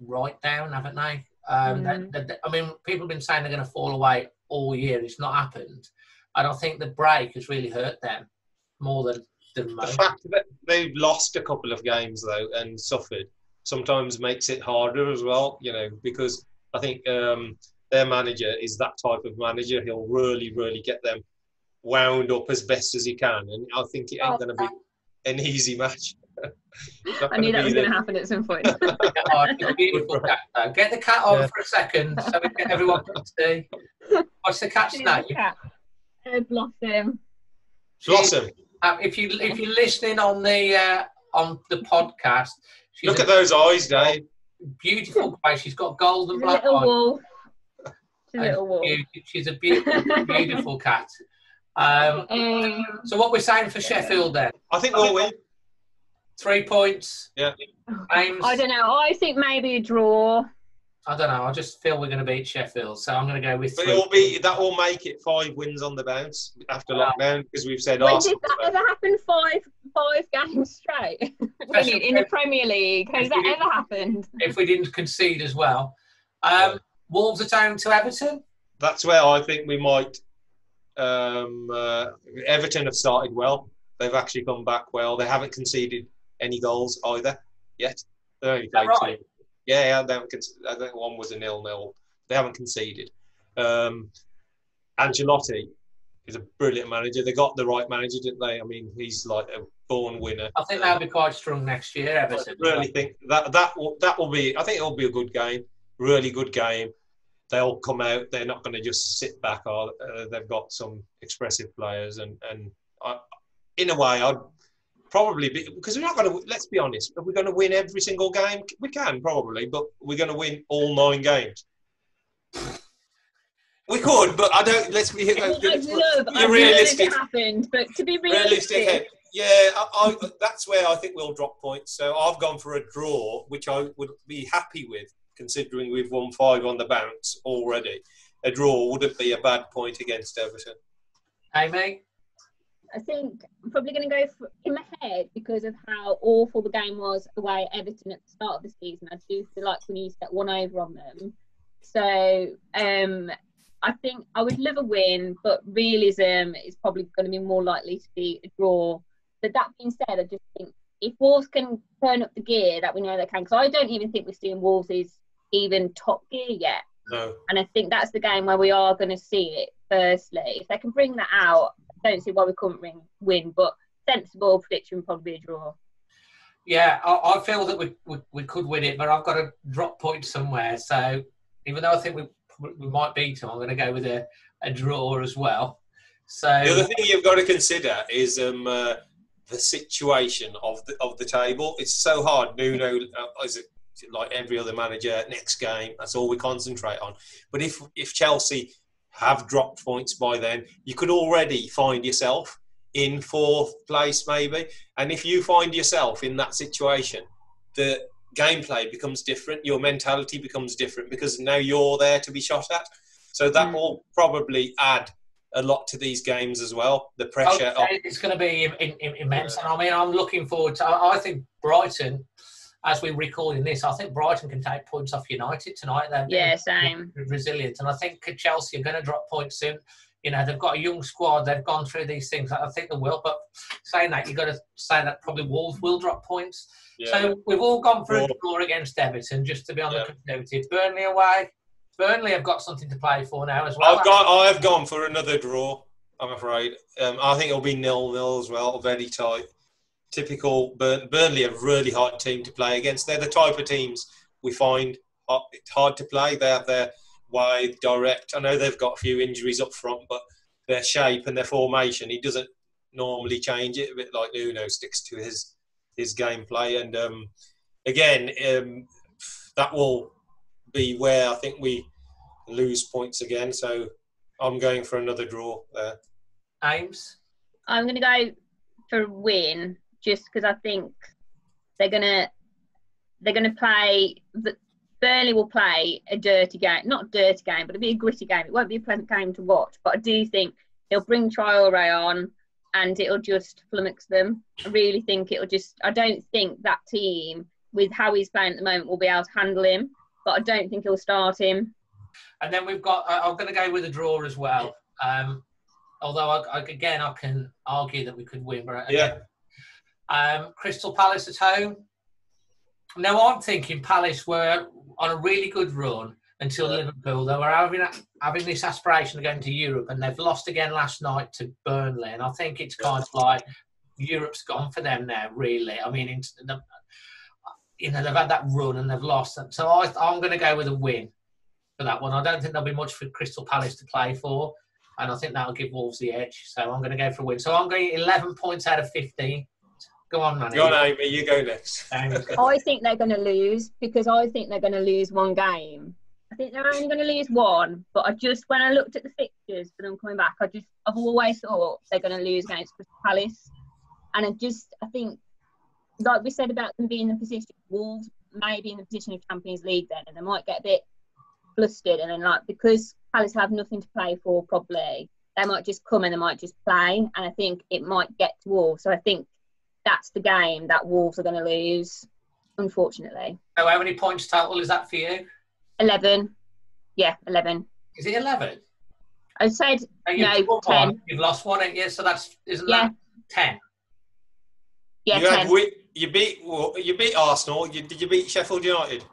right down, haven't they? I mean, people have been saying they're going to fall away all year. It's not happened. I don't think the break has really hurt them more than The most. fact that they've lost a couple of games though and suffered sometimes makes it harder as well. Because I think their manager is that type of manager. He'll really, really get them wound up as best as he can, and I think it ain't going to be an easy match. I knew that was going to happen at some point. It's a beautiful cat. Get the cat on for a second so we get everyone can see. What's the cat's name? Blossom. Blossom. If you're listening on the podcast, look at those eyes, Dave. Beautiful face. She's got gold and black eyes. She's a little wolf. She's a beautiful cat. So what we're saying for Sheffield then? I think we'll win. 3 points. Yeah. Aims. I don't know. I think maybe a draw. I don't know. I just feel we're going to beat Sheffield, so I'm going to go with 3. But that will make it 5 wins on the bounce after lockdown, because we've said When Arsenal. did that ever happen? Five games straight in the Premier League. Has that ever happened? If we didn't concede as well. Wolves are down to Everton. That's where I think we might. Everton have started well. They've actually come back well. They haven't conceded any goals either yet. They only played right? 2. Yeah, I think one was a 0-0. They haven't conceded. Ancelotti is a brilliant manager. They got the right manager, didn't they? I mean, he's like a born winner. I think they'll be quite strong next year, Everton. I really think that will be. I think it'll be a good game, really good game. They'll come out. They're not going to just sit back. They've got some expressive players, and in a way, I'd probably be, because we're not going to. Let's be honest. Are we going to win every single game? We can probably, but we're going to win all 9 games. We could, but I don't. Let's be realistic. It happened, but to be realistic. Yeah, that's where I think we'll drop points. So I've gone for a draw, which I would be happy with, considering we've won 5 on the bounce already. A draw wouldn't be a bad point against Everton. Amy? I think I'm probably going to go in my head, because of how awful the game was away at Everton at the start of the season. I do feel like we need to get 1 over on them. So I think I would love a win, but realism is probably going to be more likely to be a draw. But that being said, I just think if Wolves can turn up the gear that we know they can, because I don't even think we're seeing Wolves' even top gear yet. No. And I think that's the game where we are going to see it, firstly. If they can bring that out, I don't see why we couldn't win, but sensible prediction, probably a draw. Yeah, I feel that we could win it, but I've got to drop points somewhere. So even though I think we might beat them, I'm going to go with a draw as well. So the other thing you've got to consider is the situation of the table. It's so hard. Nuno is it like every other manager? Next game, that's all we concentrate on. But if Chelsea have dropped points by then, you could already find yourself in 4th place maybe. And if you find yourself in that situation, the gameplay becomes different, your mentality becomes different, because now you're there to be shot at. So that will probably add a lot to these games as well. The pressure. It's going to be immense. And I mean, I'm looking forward to, I think Brighton, as we're recording this, I think Brighton can take points off United tonight. They're same. Resilient. And I think Chelsea are going to drop points soon. You know, they've got a young squad. They've gone through these things. I think they will. But saying that, you've got to say that probably Wolves will drop points. Yeah. So we've all gone for a draw against Everton, just to be on the conservative. Burnley away. Burnley have got something to play for now as well. I've gone for another draw, I'm afraid. I think it'll be 0-0 as well, very tight. Typical Burnley, a really hard team to play against. They're the type of teams we find it's hard to play. They have their wide, direct. I know they've got a few injuries up front, but their shape and their formation, he doesn't normally change it. A bit like Nuno sticks to his gameplay. And again, that will be where I think we lose points again. So I'm going for another draw there. Ames? I'm going to go for a win, just because I think they're gonna play Burnley will play a dirty game. Not a dirty game, but it'll be a gritty game. It won't be a pleasant game to watch. But I do think he'll bring Traoré on and it'll just flummox them. I really think it'll just... I don't think that team, with how he's playing at the moment, will be able to handle him. But I don't think he'll start him. And then we've got... I'm going to go with a draw as well. Although, I can argue that we could win. But Crystal Palace at home. Now, I'm thinking Palace were on a really good run until Liverpool. They were having this aspiration of going to Europe, and they've lost again last night to Burnley. And I think it's kind of like Europe's gone for them now, really. I mean, they've had that run and they've lost. So I'm going to go with a win for that one. I don't think there'll be much for Crystal Palace to play for, and I think that'll give Wolves the edge. So I'm going to go for a win. So I'm going 11 points out of 15. Go on, Manny. Go on, Amy. You go next. I think they're going to lose because I think they're going to lose one game. I think they're only going to lose one, but when I looked at the fixtures for them coming back, I've always thought they're going to lose against Crystal Palace. And I think, like we said about them being in the position, Wolves may be in the position of Champions League then, and they might get a bit flustered. And then, because Palace have nothing to play for probably, they might just come and they might just play. And I think it might get to Wolves. So I think that's the game that Wolves are going to lose, unfortunately. So how many points total is that for you? 11. Yeah, 11. Is it 11? I said, no, 10. You've lost one, ain't you? So isn't that 10? Yeah, 10. You beat Arsenal. Did you beat Sheffield United?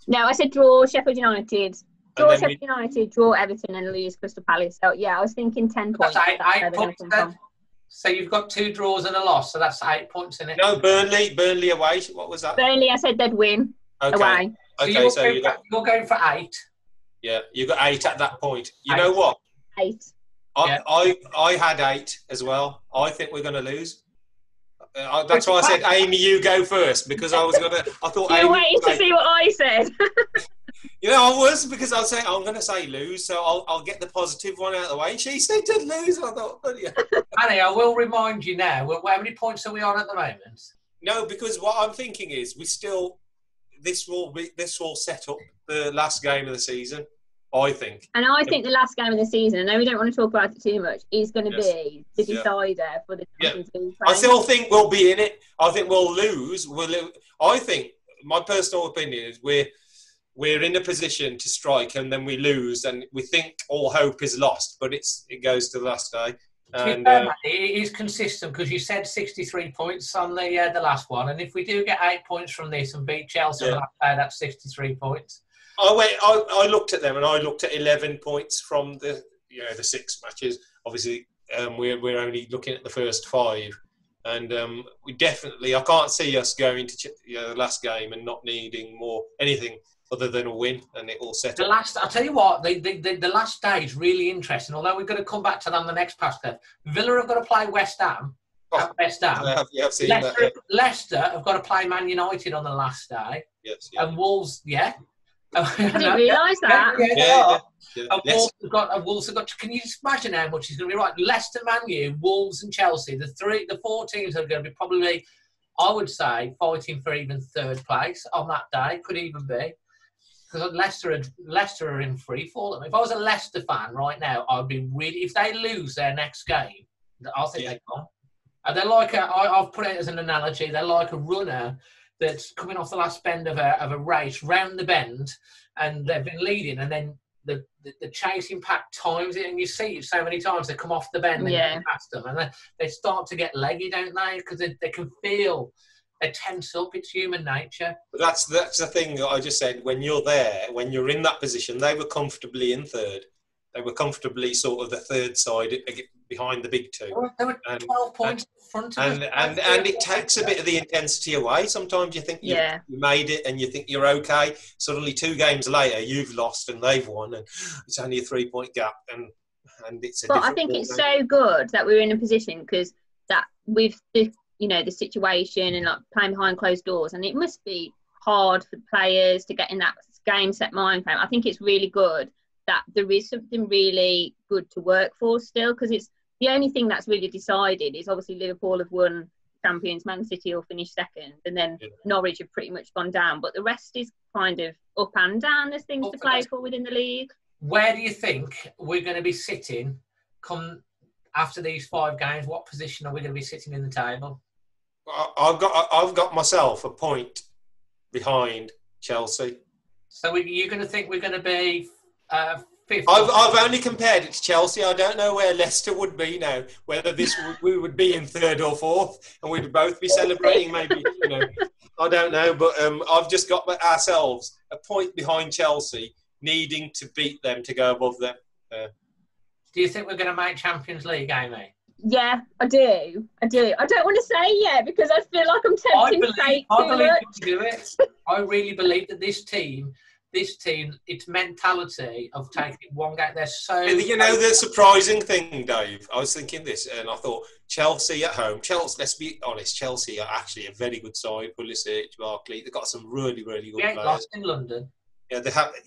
No, I said draw Sheffield United. Draw Sheffield United, draw Everton and lose Crystal Palace. So, yeah, I was thinking 10 points. That's 8 points then. So you've got 2 draws and a loss, so that's 8 points in it. No, Burnley away. What was that? Burnley, I said they'd win away. Okay, so you're going for 8. Yeah, you got 8 at that point. You know what? 8. I had 8 as well. I think we're going to lose. That's why I said, Amy, you go first, because I was going to... I thought You're waiting to see what I said. I was, because I'm going to say lose, so I'll get the positive one out of the way. And she said to lose, and I thought, Manny, I will remind you now, how many points are we on at the moment? No, because what I'm thinking is this will set up the last game of the season, I think. And I think the last game of the season, I know we don't want to talk about it too much, is going to be the decider for the Champions League. I still think we'll be in it. I think we'll lose. I think, my personal opinion is we're in a position to strike and then we lose and we think all hope is lost, but it goes to the last day. And it is consistent because you said 63 points on the last one, and if we do get 8 points from this and beat Chelsea, that's 63 points. I looked at them and I looked at 11 points from the 6 matches. Obviously, we're only looking at the first 5, and we definitely, I can't see us going to the last game and not needing anything other than a win, and it will set up. I'll tell you what, the last day is really interesting, although we're going to come back to that on the next podcast. Villa have got to play West Ham. West Ham. I've seen that. Leicester have got to play Man United on the last day. Yes. And Wolves, I didn't realise that. Wolves have got. Can you just imagine how much he's going to be right? Leicester, Man U, Wolves, and Chelsea. The 4 teams are going to be probably, I would say, fighting for even 3rd place on that day. Could even be, because Leicester are in free fall. If I was a Leicester fan right now, I'd be really. If they lose their next game, I think they're gone. And they're like I've put it as an analogy. They're like a runner that's coming off the last bend of a race, round the bend, and they've been leading, and then the chasing pack times it, and you see it so many times they come off the bend and get past them, and they start to get leggy, don't they? Because they can feel they tense up. It's human nature. But that's the thing that I just said. When you're there, when you're in that position, they were comfortably in 3rd. They were comfortably sort of the 3rd side behind the big 2. They were 12 points in front of us. And it takes a bit of the intensity away. Sometimes you think you made it and you think you're okay. Suddenly 2 games later, you've lost and they've won, and it's only a 3-point gap. And it's a different. But I think it's so good that we're in a position, because that with the situation and like playing behind closed doors, and it must be hard for players to get in that game set mind frame. I think it's really good that there is something really good to work for still, because it's the only thing that's really decided is obviously Liverpool have won champions. Man City will finish second, and then Norwich have pretty much gone down. But the rest is kind of up and down. There's things to play for within the league. Where do you think we're going to be sitting come after these 5 games? What position are we going to be sitting in the table? I've got myself a point behind Chelsea. So you're going to think we're going to be 5th? I've only compared it to Chelsea. I don't know where Leicester would be now. Whether we would be in 3rd or 4th, and we'd both be celebrating. Maybe I don't know. But I've just got ourselves a point behind Chelsea, needing to beat them to go above them. Do you think we're going to make Champions League, Amy? Yeah, I do. I don't want to say yet because I feel like I'm tempting fate too much. I believe you can do it. I really believe that this team, its mentality of taking one game, they're so... the surprising thing, Dave, I was thinking this, and I thought, Chelsea at home, let's be honest, Chelsea are actually a very good side. Pulisic, Barkley, they've got some really, really good players. Lost in London. Yeah,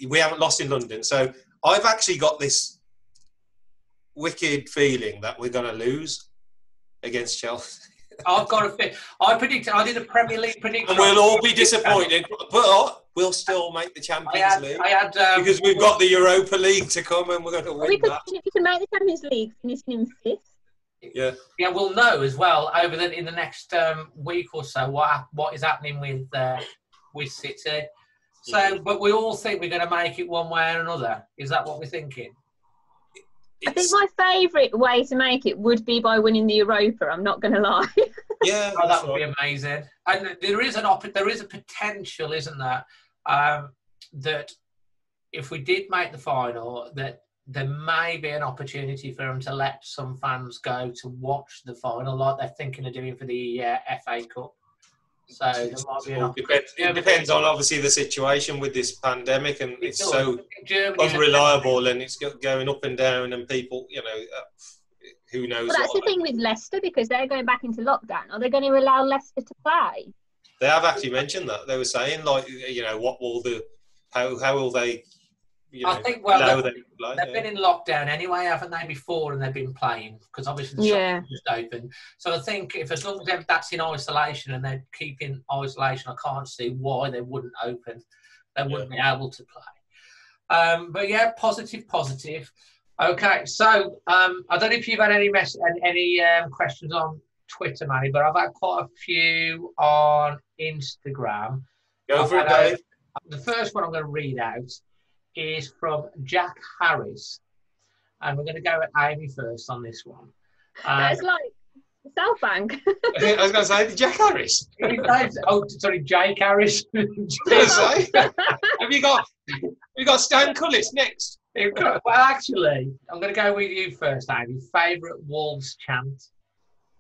we haven't lost in London. So I've actually got this wicked feeling that we're going to lose against Chelsea. I've got a fit. I did a Premier League prediction. And we'll all be disappointed, but we'll still make the Champions League. Because we've got the Europa League to come and we're going to win that. If you can make the Champions League, finishing in 5th. Yeah. Yeah, we'll know as well in the next week or so what is happening with City. So, but we all think we're going to make it one way or another. Is that what we're thinking? I think my favourite way to make it would be by winning the Europa. I'm not going to lie. Yeah, that would be amazing. And there is a potential, isn't there, that if we did make the final, that there may be an opportunity for them to let some fans go to watch the final, like they're thinking of doing for the FA Cup. So there might be it depends on obviously the situation with this pandemic, and it's so unreliable, and it's going up and down, and people, who knows. Well, that's the thing with Leicester, because they're going back into lockdown. Are they going to allow Leicester to play? They have actually mentioned that. They were saying, what will how will they? I think they've been in lockdown anyway, haven't they, before, and they've been playing because obviously the shop is just open. So I think as long as that's in isolation and they're keeping isolation, I can't see why they wouldn't open. They wouldn't be able to play. But yeah, positive. Okay, so I don't know if you've had any questions on Twitter, Manny, but I've had quite a few on Instagram. Go for it, Dave. The first one I'm going to read out is from Jack Harris, and we're going to go with Amy first on this one. That's like South Bank. I was going to say Jack Harris. Jake Harris. Have you got Stan Cullis next? Well, actually, I'm going to go with you first, Amy. Favourite Wolves chant?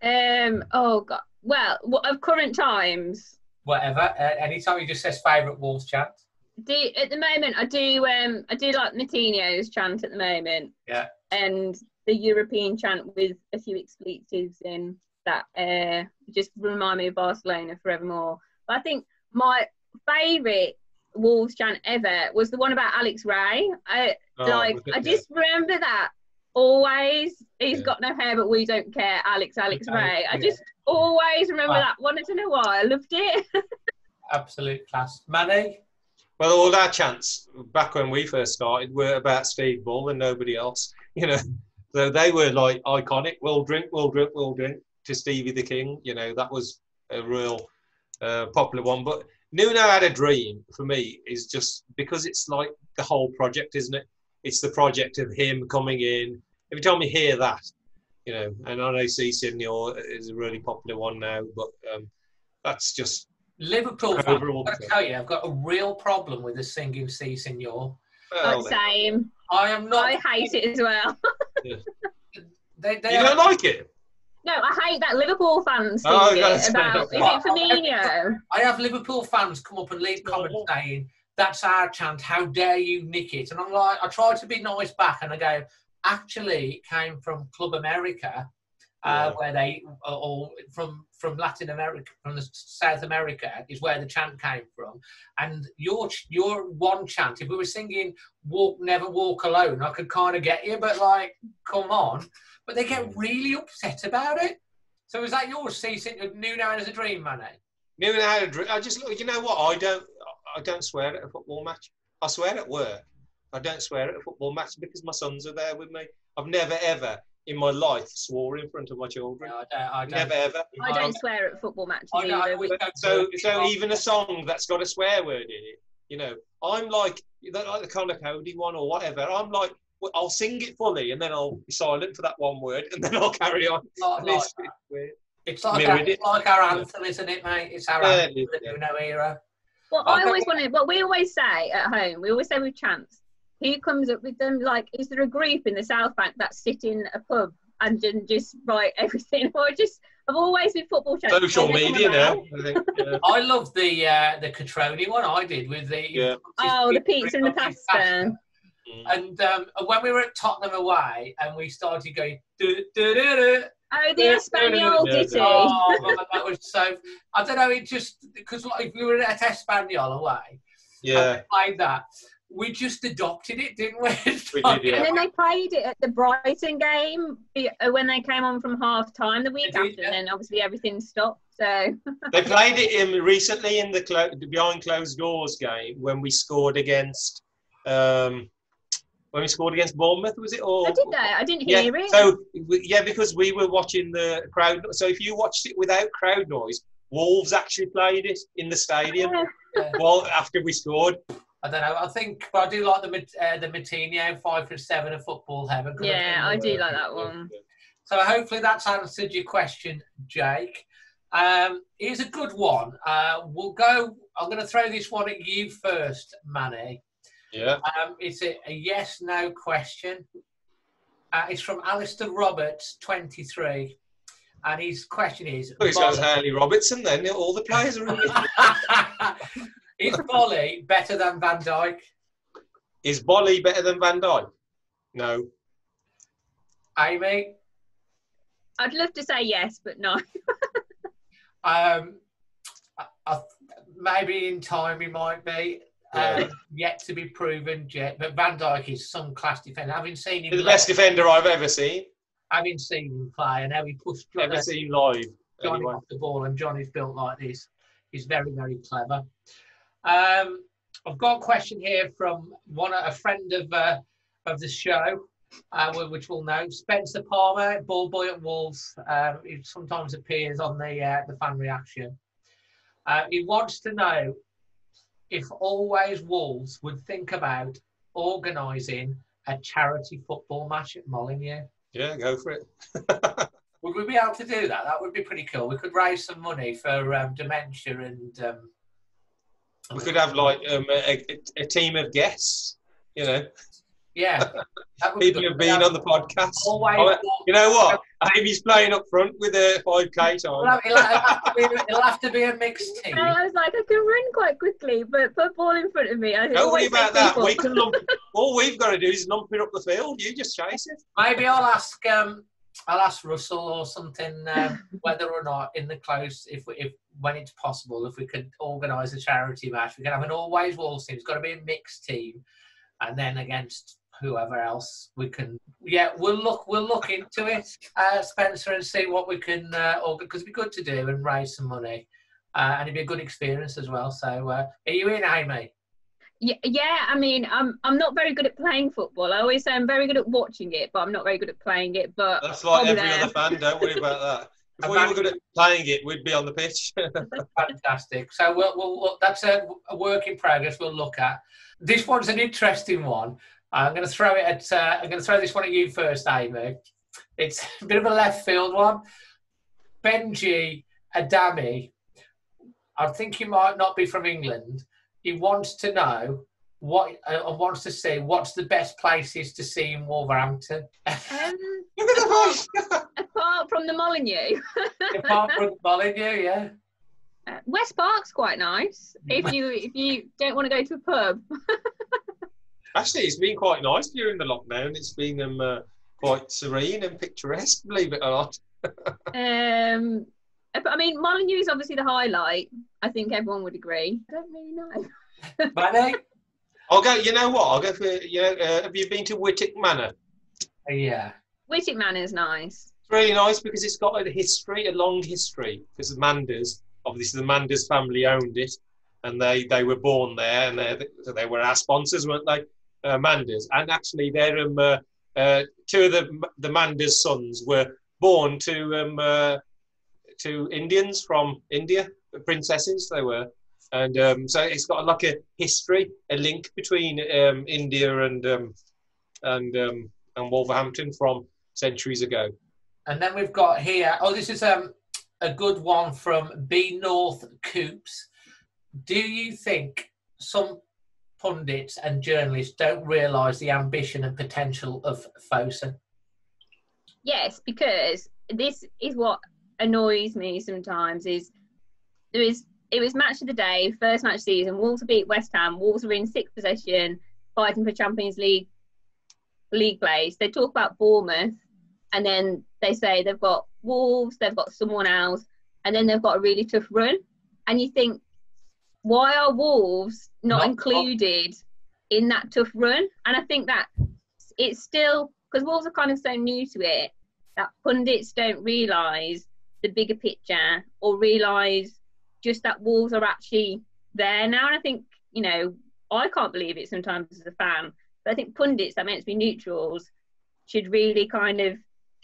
Oh God. Well, of current times. Whatever. Anytime you just says favourite Wolves chant. At the moment, I do like Martinho's chant at the moment. Yeah. And the European chant with a few expletives in that just remind me of Barcelona forevermore. But I think my favourite Wolves chant ever was the one about Alex Ray. I just remember that always. He's got no hair, but we don't care. Alex Ray. I just always remember that one. I don't know why. I loved it. Absolute class. Manny? Well, all our chants back when we first started were about Steve Bull and nobody else, So they were like iconic. We'll drink to Stevie the King. That was a real popular one. But Nuno Had a Dream for me is just because it's like the whole project, isn't it? It's the project of him coming in. Every time we hear that, and I know C Signor is a really popular one now, but that's just. Liverpool fans, I've got to tell you, I've got a real problem with the singing C Signor. Same. I hate it as well. You don't like it? No, I hate that Liverpool fans singing it about. Is it Firmino? I have Liverpool fans come up and leave comments saying, "That's our chant. How dare you nick it?" And I'm like, I try to be nice back, and I go, actually, it came from Club America. Where they all from Latin America, from the South America, is where the chant came from. And your one chant, if we were singing Never Walk Alone, I could kind of get you, but come on. But they get really upset about it. So was that your season? Knew now as a dream, Manny? Knew now had a dream. I just, you know what? I don't swear at a football match. I swear at work. I don't swear at a football match because my sons are there with me. I've never ever in my life swore in front of my children. No, I don't. Never ever. I don't swear at football matches either. So even a song that's got a swear word in it, you know, I'm like the Connor Cody one or whatever. I'm like, I'll sing it fully and then I'll be silent for that one word and then I'll carry on. It's like our anthem, isn't it, mate? It's our anthem, the Nuno era. Well, we always say at home, we always say with chants, who comes up with them? Like, is there a group in the South Bank that sit in a pub and just write everything? Or just, I've always been football chants. Social media now, I think. Yeah. I love the Catroni one I did with the... the pizza and the pasta. And when we were at Tottenham away and we started going... Oh, the Espanol ditty. Oh, that was so... I don't know, it just... Because like, we were at Espanol away. Yeah. And we played that. We just adopted it, didn't we? We did, yeah. And then they played it at the Brighton game when they came on from half-time the week after, and then obviously everything stopped. So they played it recently in the behind closed doors game when we scored against Bournemouth, was it? Or did they? I didn't hear it. So because we were watching the crowd. So if you watched it without crowd noise, Wolves actually played it in the stadium. Well, after we scored. I don't know. I think I do like the Matinho 5 for 7 of Football Heaven. Yeah, I do like that one. So hopefully that's answered your question, Jake. Here's a good one. I'm going to throw this one at you first, Manny. Yeah. It's a yes/no question. It's from Alistair Roberts, 23. And his question is... Oh, he's got Harley Robertson then. All the players are in it. Is Bolly better than Van Dijk? Is Bolly better than Van Dijk? No. Amy? I'd love to say yes, but no. Maybe in time he might be. Yet to be proven, but Van Dijk is some class defender. Having seen him, he's the best defender I've ever seen. Having seen him play and how he pushed seen live. Johnny off the ball, and Johnny's built like this. He's very, very clever. I've got a question here from a friend of the show, which we'll know, Spencer Palmer, ball boy at Wolves. He sometimes appears on the fan reaction. He wants to know if Always Wolves would think about organising a charity football match at Molineux. Yeah, go for it. Would we be able to do that? That would be pretty cool. We could raise some money for dementia and... we could have like a team of guests, you know. Yeah. People who've been on the podcast. You know what? Amy's playing up front with a 5K time. It'll have to be a mixed team. I was like, I can run quite quickly, but put ball in front of me. Don't worry about that. All we've got to do is lump it up the field. You just chase it. Maybe I'll ask Russell or something whether or not in the close, when it's possible, if we could organise a charity match. We can have an Always Wolves team. It's got to be a mixed team, and then against whoever else we can. Yeah, we'll look into it, Spencer, and see what we can because it'd be good to do and raise some money, and it'd be a good experience as well. So, are you in, Amy? Yeah. I mean, I'm not very good at playing football. I always say I'm very good at watching it, but I'm not very good at playing it. But that's like every other fan. Don't worry about that. If we were good at playing it, we'd be on the pitch. Fantastic. So we'll that's a work in progress. We'll look at. This one's an interesting one. I'm going to throw this one at you first, Amy. It's a bit of a left field one. Benji Adami, I think he might not be from England. He wants to know wants to see what's the best places to see in Wolverhampton. Apart from the Molineux. Apart from Molineux, yeah. West Park's quite nice if you don't want to go to a pub. Actually, it's been quite nice during the lockdown. It's been quite serene and picturesque, believe it or not. I mean, Molineux is obviously the highlight. I think everyone would agree. I don't really know. Manny? I'll go. You know what? I'll go for. Have you been to Whittick Manor? Yeah. Whittick Manor is nice. really nice because it's got a history, a long history. Because the Manders, obviously the Manders family owned it, and they were born there, and they were our sponsors, weren't they? Manders, and actually they're two of the Manders sons were born to Indians from India, princesses they were, and so it's got like a history, a link between India and Wolverhampton from centuries ago. And then we've got here, this is a good one from B North Coops. Do you think some pundits and journalists don't realise the ambition and potential of Fosun? Yes, because this is what annoys me sometimes. It was match of the day, first match of the season. Wolves beat West Ham. Wolves are in 6th position, fighting for Champions League place. They talk about Bournemouth, and then they say they've got Wolves, they've got someone else, and then they've got a really tough run. And you think, why are Wolves not included in that tough run? And I think that it's still, because Wolves are kind of so new to it, that pundits don't realise the bigger picture or realise just that Wolves are actually there now. And I think, I can't believe it sometimes as a fan, but I think pundits that meant to be neutrals should really kind of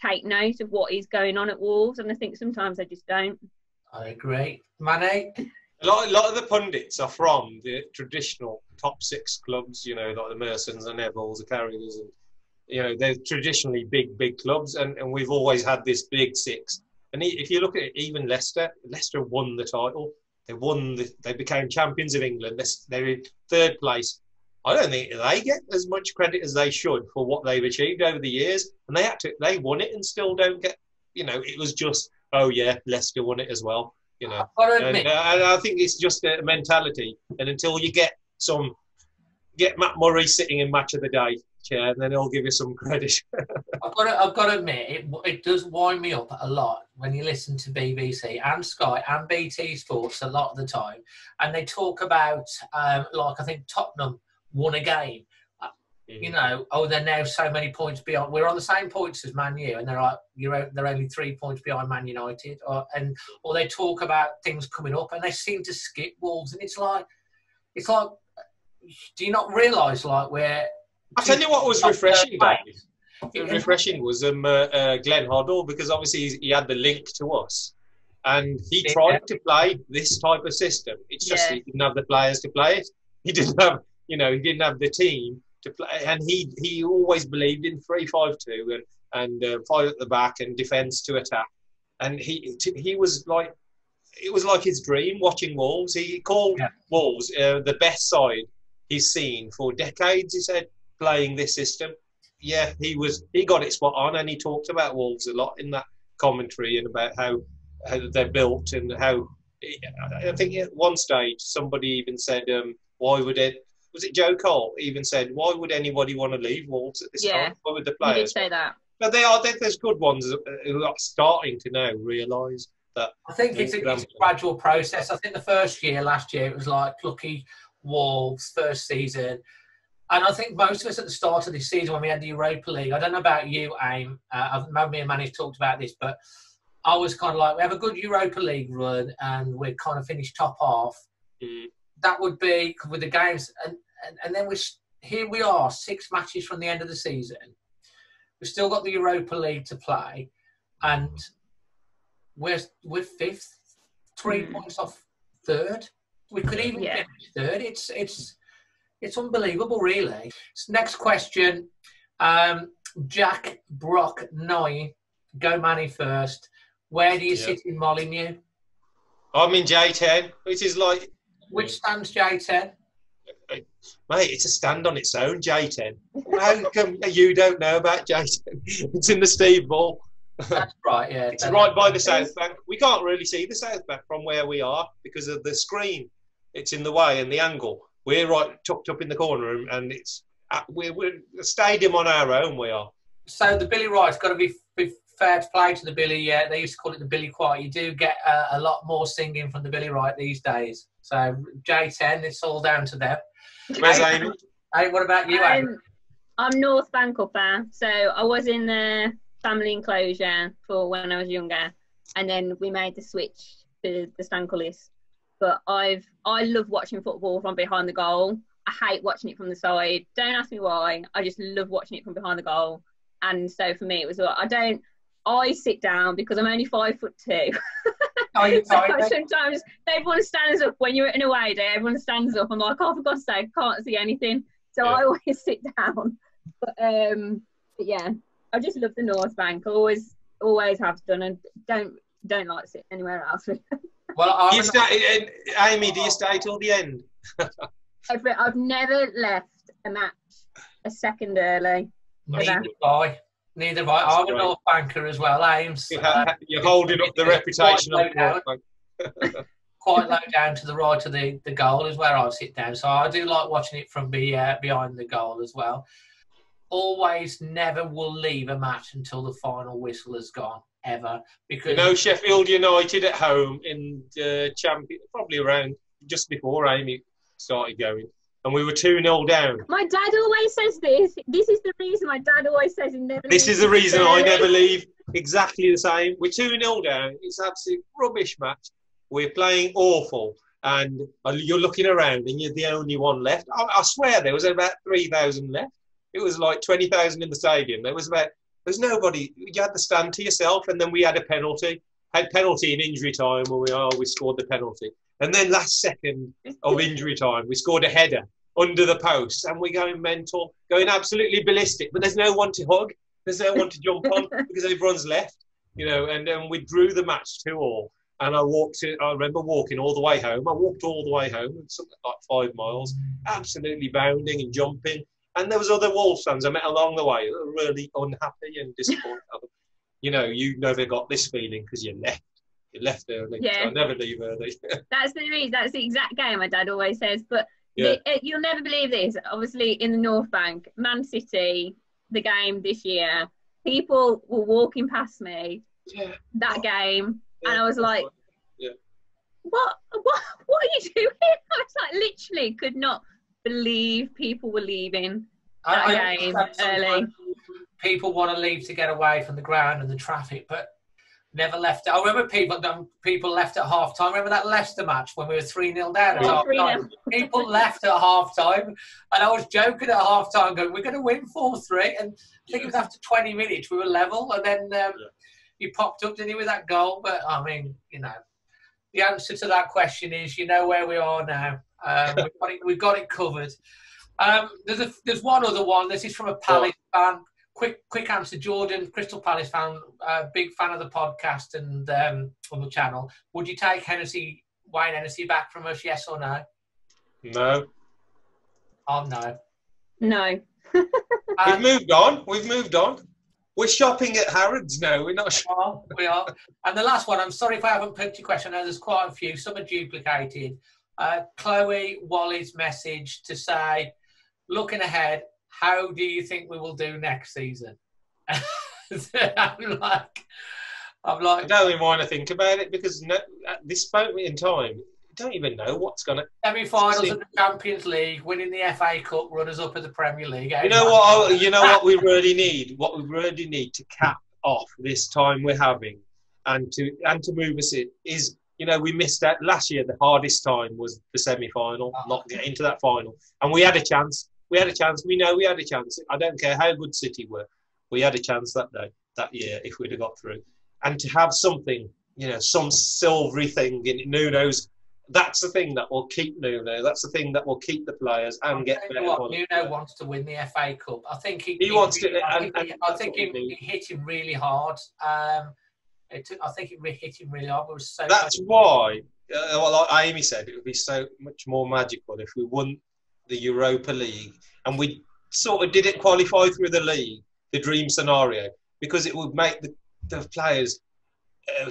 take note of what is going on at Wolves, and I think sometimes they just don't. I agree. Manny? A lot of the pundits are from the traditional top 6 clubs, like the Mersons, the Nevilles, the Carriers, and they're traditionally big clubs, and we've always had this big 6. And if you look at it, even Leicester won the title. They became champions of England. They're in 3rd place. I don't think they get as much credit as they should for what they've achieved over the years. And they won it and still don't get, it was just, oh yeah, Leicester won it as well. And I think it's just a mentality. And until you get Matt Murray sitting in Match of the Day chair, and then he'll give you some credit. I've got to admit, it does wind me up a lot when you listen to BBC and Sky and BT Sports a lot of the time, and they talk about I think Tottenham won a game. They're now so many points beyond. We're on the same points as Man U, and they're only 3 points behind Man United. Or they talk about things coming up, and they seem to skip Wolves, and it's like, do you not realise we're? I'll tell you what was refreshing, Dave. Refreshing was Glenn Hoddle, because obviously he had the link to us, and he tried to play this type of system. It's just he didn't have the players to play it. He didn't have, he didn't have the team to play, and he always believed in 3-5-2 and 5 at the back and defence to attack. And he was like, it was like his dream watching Wolves. He called Wolves the best side he's seen for decades. He said, playing this system. Yeah, he got it spot on, and he talked about Wolves a lot in that commentary and about how they're built and how. I think at one stage somebody even said, "Why would it?" Was it Joe Cole even said, "Why would anybody want to leave Wolves at this time? Why would the players?" He did say that. But there's good ones who are starting to now realise that. I think it's a gradual process. I think last year, it was like lucky Wolves first season. And I think most of us at the start of this season, when we had the Europa League, I don't know about you, Aim, me and Manny talked about this, but I was kind of like, we have a good Europa League run and we're kind of finished top half. Mm. That would be with the games. And then here we are, 6 matches from the end of the season. We've still got the Europa League to play, and we're 5th, 3 points off 3rd. We could even finish 3rd. It's unbelievable, really. Next question, Jack Brock 9. Go Manny first. Where do you sit in Molyneux? I'm in J10, which is like. Which stand's J10? Mate, it's a stand on its own, J10. How come you don't know about J10? It's in the Steve Ball. That's right, yeah. It's right by the South Bank. We can't really see the South Bank from where we are because of the screen. It's in the way and the angle. We're right tucked up in the corner, and we're a stadium on our own. We are. So the Billy Wright's got to be fair to play to the Billy. Yeah, they used to call it the Billy Quiet. You do get a lot more singing from the Billy Wright these days. So J10, it's all down to them. Where's Amy? Hey, what about you, Amy? I'm North Bank upper, so I was in the family enclosure for when I was younger, and then we made the switch to the stand colours. But I love watching football from behind the goal. I hate watching it from the side. Don't ask me why. I just love watching it from behind the goal. And so for me, it was I sit down because I'm only 5'2". Sometimes everyone stands up when you're at an away day. Everyone stands up. I'm like, oh, for God's sake, I can't see anything. So I always sit down. But yeah, I just love the North Bank. Always have done, and don't like to sit anywhere else. Well, Amy, do you stay till the end? I've never left a match a second early. Neither have I. I'm a North Banker as well, Ames. You're holding up the reputation of North Bank. Quite low down to the right of the goal is where I sit down. So I do like watching it from behind the goal as well. Always, never will leave a match until the final whistle has gone, ever. Because Sheffield United at home in the champion, probably around just before Amy started going, and we were 2-0 down. My dad always says this. This is the reason my dad always says he never. This is the reason I never leave. Exactly the same. We're 2-0 down. It's an absolute rubbish match. We're playing awful, and you're looking around, and you're the only one left. I swear there was about 3,000 left. It was like 20,000 in the stadium. There's nobody. You had the stand to yourself, and then we had a penalty. Had penalty in injury time when we scored the penalty. And then last second of injury time, we scored a header under the post, and we're going mental, going absolutely ballistic. But there's no one to hug. There's no one to jump on because everyone's left, and then we drew the match 2-2. And I remember walking all the way home. I walked all the way home, something like 5 miles, absolutely bounding and jumping. And there was other Wolves fans I met along the way who were really unhappy and disappointed. You never got this feeling because you left. You left early. Yeah. So I never leave early. That's the exact game my dad always says. But you'll never believe this. Obviously, in the North Bank, Man City, the game this year, people were walking past me that game. Yeah, and I was like, what are you doing? I was like, literally could not believe people were leaving that game early. People want to leave to get away from the ground and the traffic, but never left. I remember people left at half time. Remember that Leicester match when we were 3-0 down at half time? People left at half time, and I was joking at half time, going, "We're going to win 4-3." And I think it was after 20 minutes we were level, and then he popped up, didn't he, with that goal? But I mean, the answer to that question is, where we are now. We've got it covered. There's one other one. This is from a Palace fan. Quick answer, Jordan, Crystal Palace fan, big fan of the podcast and on the channel. Would you take Wayne Hennessy back from us, yes or no? No. Oh, no. No. We've moved on. We're shopping at Harrods now. We're not shopping. We are. And the last one, I'm sorry if I haven't picked your question. I know there's quite a few. Some are duplicated. Chloe Wally's message to say, looking ahead, how do you think we will do next season? I'm like, I don't even want to think about it because at this moment in time, I don't even know what's going to. Semi-finals of the Champions League, winning the FA Cup, runners up of the Premier League. You know what we really need. What we really need to cap off this time we're having, and to move us in is. We missed that last year. The hardest time was the semi-final, not getting to that final. And we had a chance. We know we had a chance. I don't care how good City were. We had a chance that year, if we'd have got through. And to have something, some silvery thing in Nuno's, that's the thing that will keep Nuno. That's the thing that will keep the players and get better. Nuno wants to win the FA Cup. I think he wants to. I think he hit him really hard. I think it hit him really hard. That's why, like Amy said, it would be so much more magical if we won the Europa League and we sort of didn't qualify through the league, the dream scenario, because it would make the players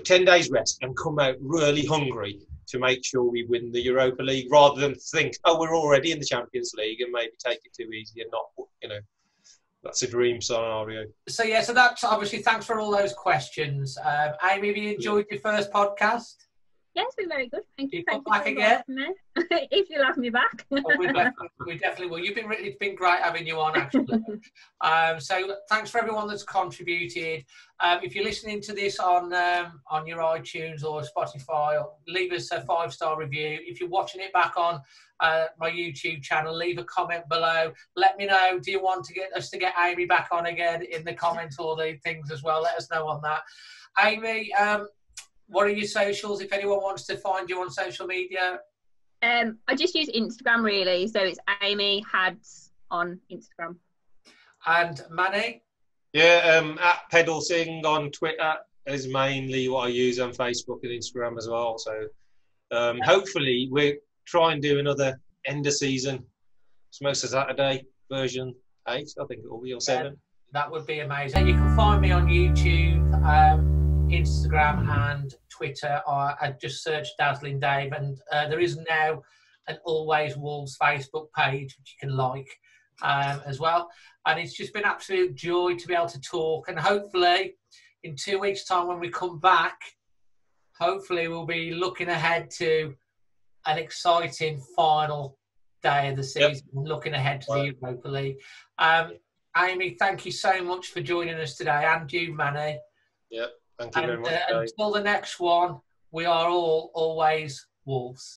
10 days rest and come out really hungry to make sure we win the Europa League rather than think, we're already in the Champions League and maybe take it too easy and not, That's a dream scenario. So that's obviously, thanks for all those questions. Amy, have you enjoyed your first podcast? Yeah, it's been very good. Thank you. You Thank come you back for again? inviting me. If you'll have me back. Oh, we definitely will. It's been great having you on, actually. So thanks for everyone that's contributed. If you're listening to this on your iTunes or Spotify, leave us a 5-star review. If you're watching it back on my YouTube channel, leave a comment below. Let me know, do you want to get Amy back on again in the comments or the things as well? Let us know on that. Amy, what are your socials if anyone wants to find you on social media? I just use Instagram really, so it's Amy Hads on Instagram. And Manny? Yeah, at Pedal Sing on Twitter is mainly what I use on Facebook and Instagram as well. So hopefully we'll try and do another end of season Smoke Saturday version 8, I think it will be, or 7. That would be amazing. You can find me on YouTube, Instagram and Twitter. I just search Dazzling Dave, and there is now an Always Wolves Facebook page which you can like as well. And it's just been absolute joy to be able to talk, and hopefully in 2 weeks' time when we come back, hopefully we'll be looking ahead to an exciting final day of the season, looking ahead to the Europa League. Amy, thank you so much for joining us today, and you, Manny. Yep, thank you very much. Until the next one, we are all always Wolves.